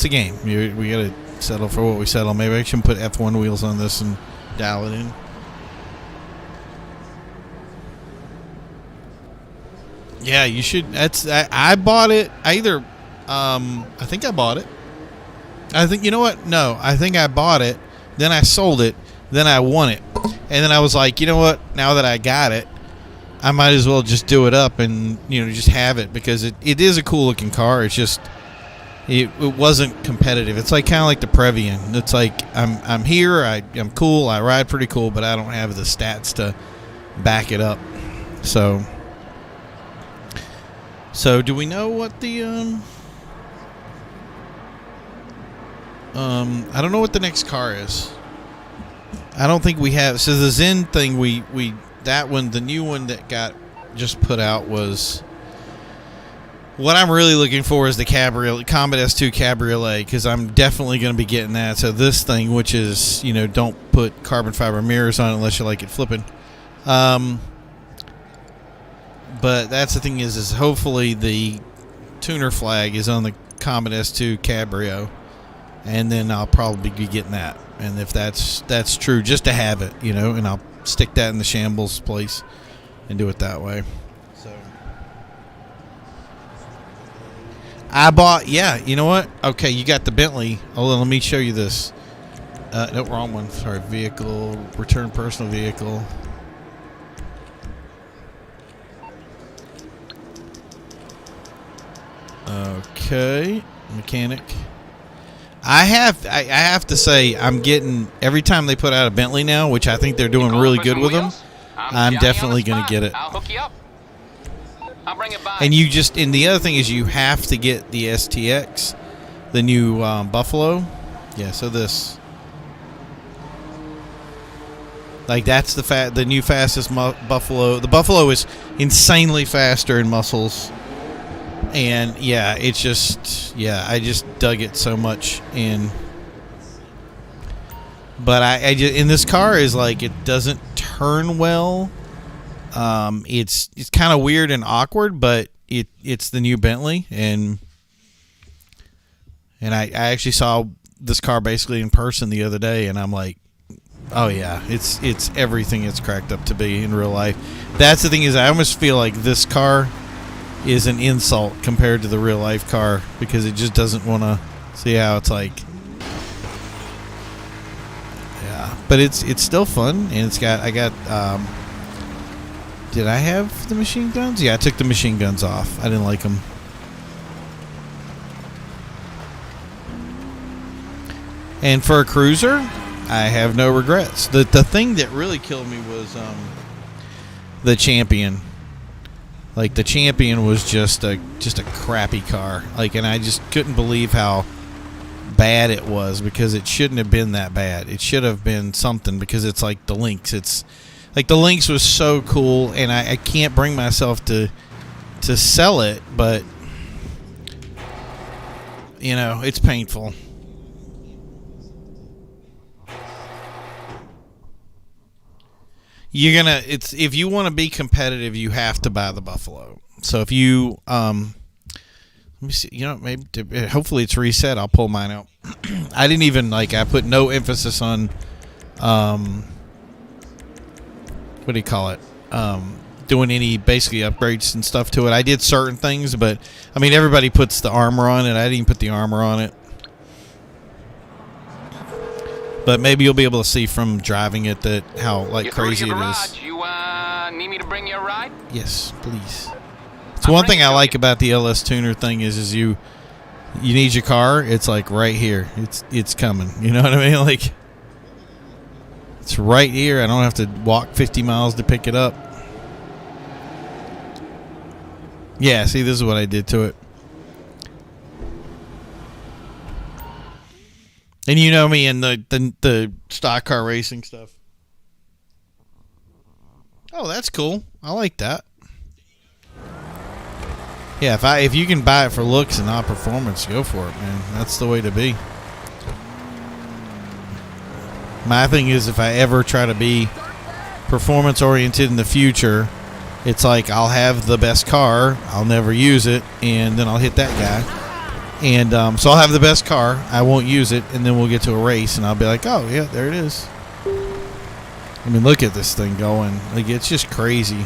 a game. We got to settle for what we settle. Maybe I should put F1 wheels on this and dial it in. Yeah, you should. I bought it. I think I bought it. I think, you know what? No, I think I bought it. Then I sold it. Then I won it. And then I was like, you know what? Now that I got it, I might as well just do it up and, you know, just have it, because it is a cool looking car. It's just, it wasn't competitive. It's like kind of like the Previan. It's like I'm here. I'm cool. I ride pretty cool, but I don't have the stats to back it up. So do we know what the I don't know what the next car is. I don't think we have. So the Zen thing, we that one, the new one that got just put out was. What I'm really looking for is the Cabriolet, Combat S2 Cabriolet, because I'm definitely going to be getting that. So this thing, which is, you know, don't put carbon fiber mirrors on it unless you like it flipping. But that's the thing is hopefully the tuner flag is on the Combat S2 Cabrio, and then I'll probably be getting that. And if that's true, just to have it, you know, and I'll stick that in the Shambles place and do it that way. I bought, yeah, you know what? Okay, you got the Bentley. Oh, let me show you this. No, wrong one. Sorry, vehicle, return personal vehicle. Okay, mechanic. I have to say, I'm getting, every time they put out a Bentley now, which I think they're doing really good with them, I'm definitely going to get it. I'll hook you up. I'll bring it by. And and the other thing is you have to get the STX, the new Buffalo. Yeah, so this. Like that's the new fastest Buffalo. The Buffalo is insanely faster in muscles, and yeah, it's just I just dug it so much. But I just, in this car is like it doesn't turn well. It's kind of weird and awkward, but it's the new Bentley, and I actually saw this car basically in person the other day, and I'm like, oh yeah, it's everything it's cracked up to be in real life. That's the thing, is I almost feel like this car is an insult compared to the real life car, because it just doesn't want to see how it's like. Yeah, but it's still fun, and I got did I have the machine guns? Yeah, I took the machine guns off. I didn't like them. And for a cruiser, I have no regrets. The thing that really killed me was the Champion. Like the Champion was just a crappy car. Like, and I just couldn't believe how bad it was, because it shouldn't have been that bad. It should have been something, because it's like the Lynx. It's like the Lynx was so cool, and I can't bring myself to sell it, but you know, it's painful. If you want to be competitive, you have to buy the Buffalo. So if you let me see, maybe hopefully it's reset. I'll pull mine out. I didn't even I put no emphasis on what do you call it? Doing any basically upgrades and stuff to it. I did certain things, but I mean, everybody puts the armor on it. I didn't even put the armor on it. But maybe you'll be able to see from driving it that how crazy it is. You need me to bring you a ride? Yes, please. It's one thing I like about the LS Tuner thing is you need your car. It's like right here. It's coming. You know what I mean? Like it's right here. I don't have to walk 50 miles to pick it up. Yeah, see, this is what I did to it. And you know me and the stock car racing stuff. Oh, that's cool. I like that. Yeah, if you can buy it for looks and not performance, go for it, man. That's the way to be. My thing is, if I ever try to be performance oriented in the future, it's like I'll have the best car, I'll never use it, and then I'll hit that guy. And so I'll have the best car, I won't use it, and then we'll get to a race, and I'll be like, oh, yeah, there it is. I mean, look at this thing going. Like, it's just crazy.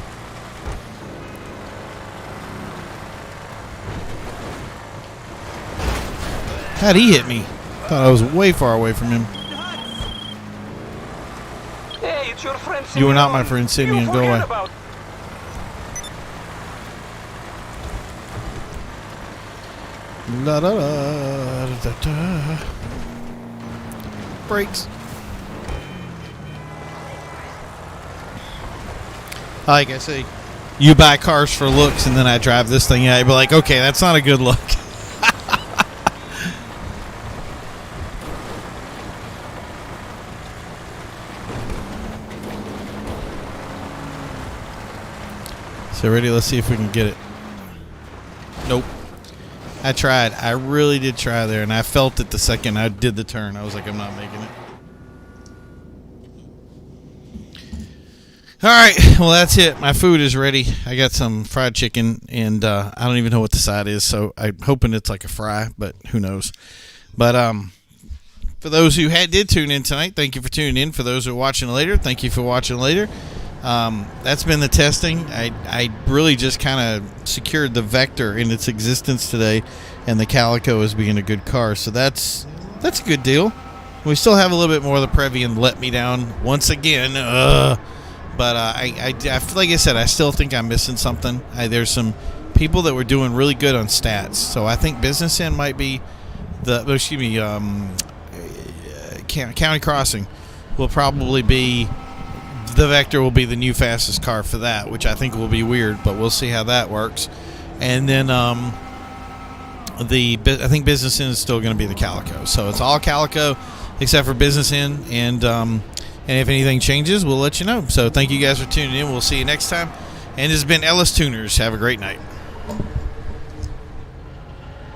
How'd he hit me? Thought I was way far away from him. Hey, it's your friend Simeon. You are not my friend Simeon. Go away. La da da da da. Brakes. Like I say, you buy cars for looks, and then I drive this thing out. You'd be like, okay, that's not a good look. So ready? Let's see if we can get it. Nope. I tried. I really did try there, and I felt it the second I did the turn. I was like, I'm not making it. All right. Well, that's it. My food is ready. I got some fried chicken, and I don't even know what the side is, so I'm hoping it's like a fry, but who knows. But for those who did tune in tonight, thank you for tuning in. For those who are watching later, thank you for watching later. That's been the testing. I really just kind of secured the Vector in its existence today, and the Calico as being a good car. So that's a good deal. We still have a little bit more of the Previan let me down once again. But I like I said, I still think I'm missing something. There's some people that were doing really good on stats. So I think Business End might be County Crossing will probably be. The Vector will be the new fastest car for that, which I think will be weird, but we'll see how that works. And then I think Business End is still going to be the Calico. So it's all Calico except for Business End, and And if anything changes, we'll let you know. So thank you guys for tuning in. We'll see you next time. And this has been Ellis Tuners. Have a great night.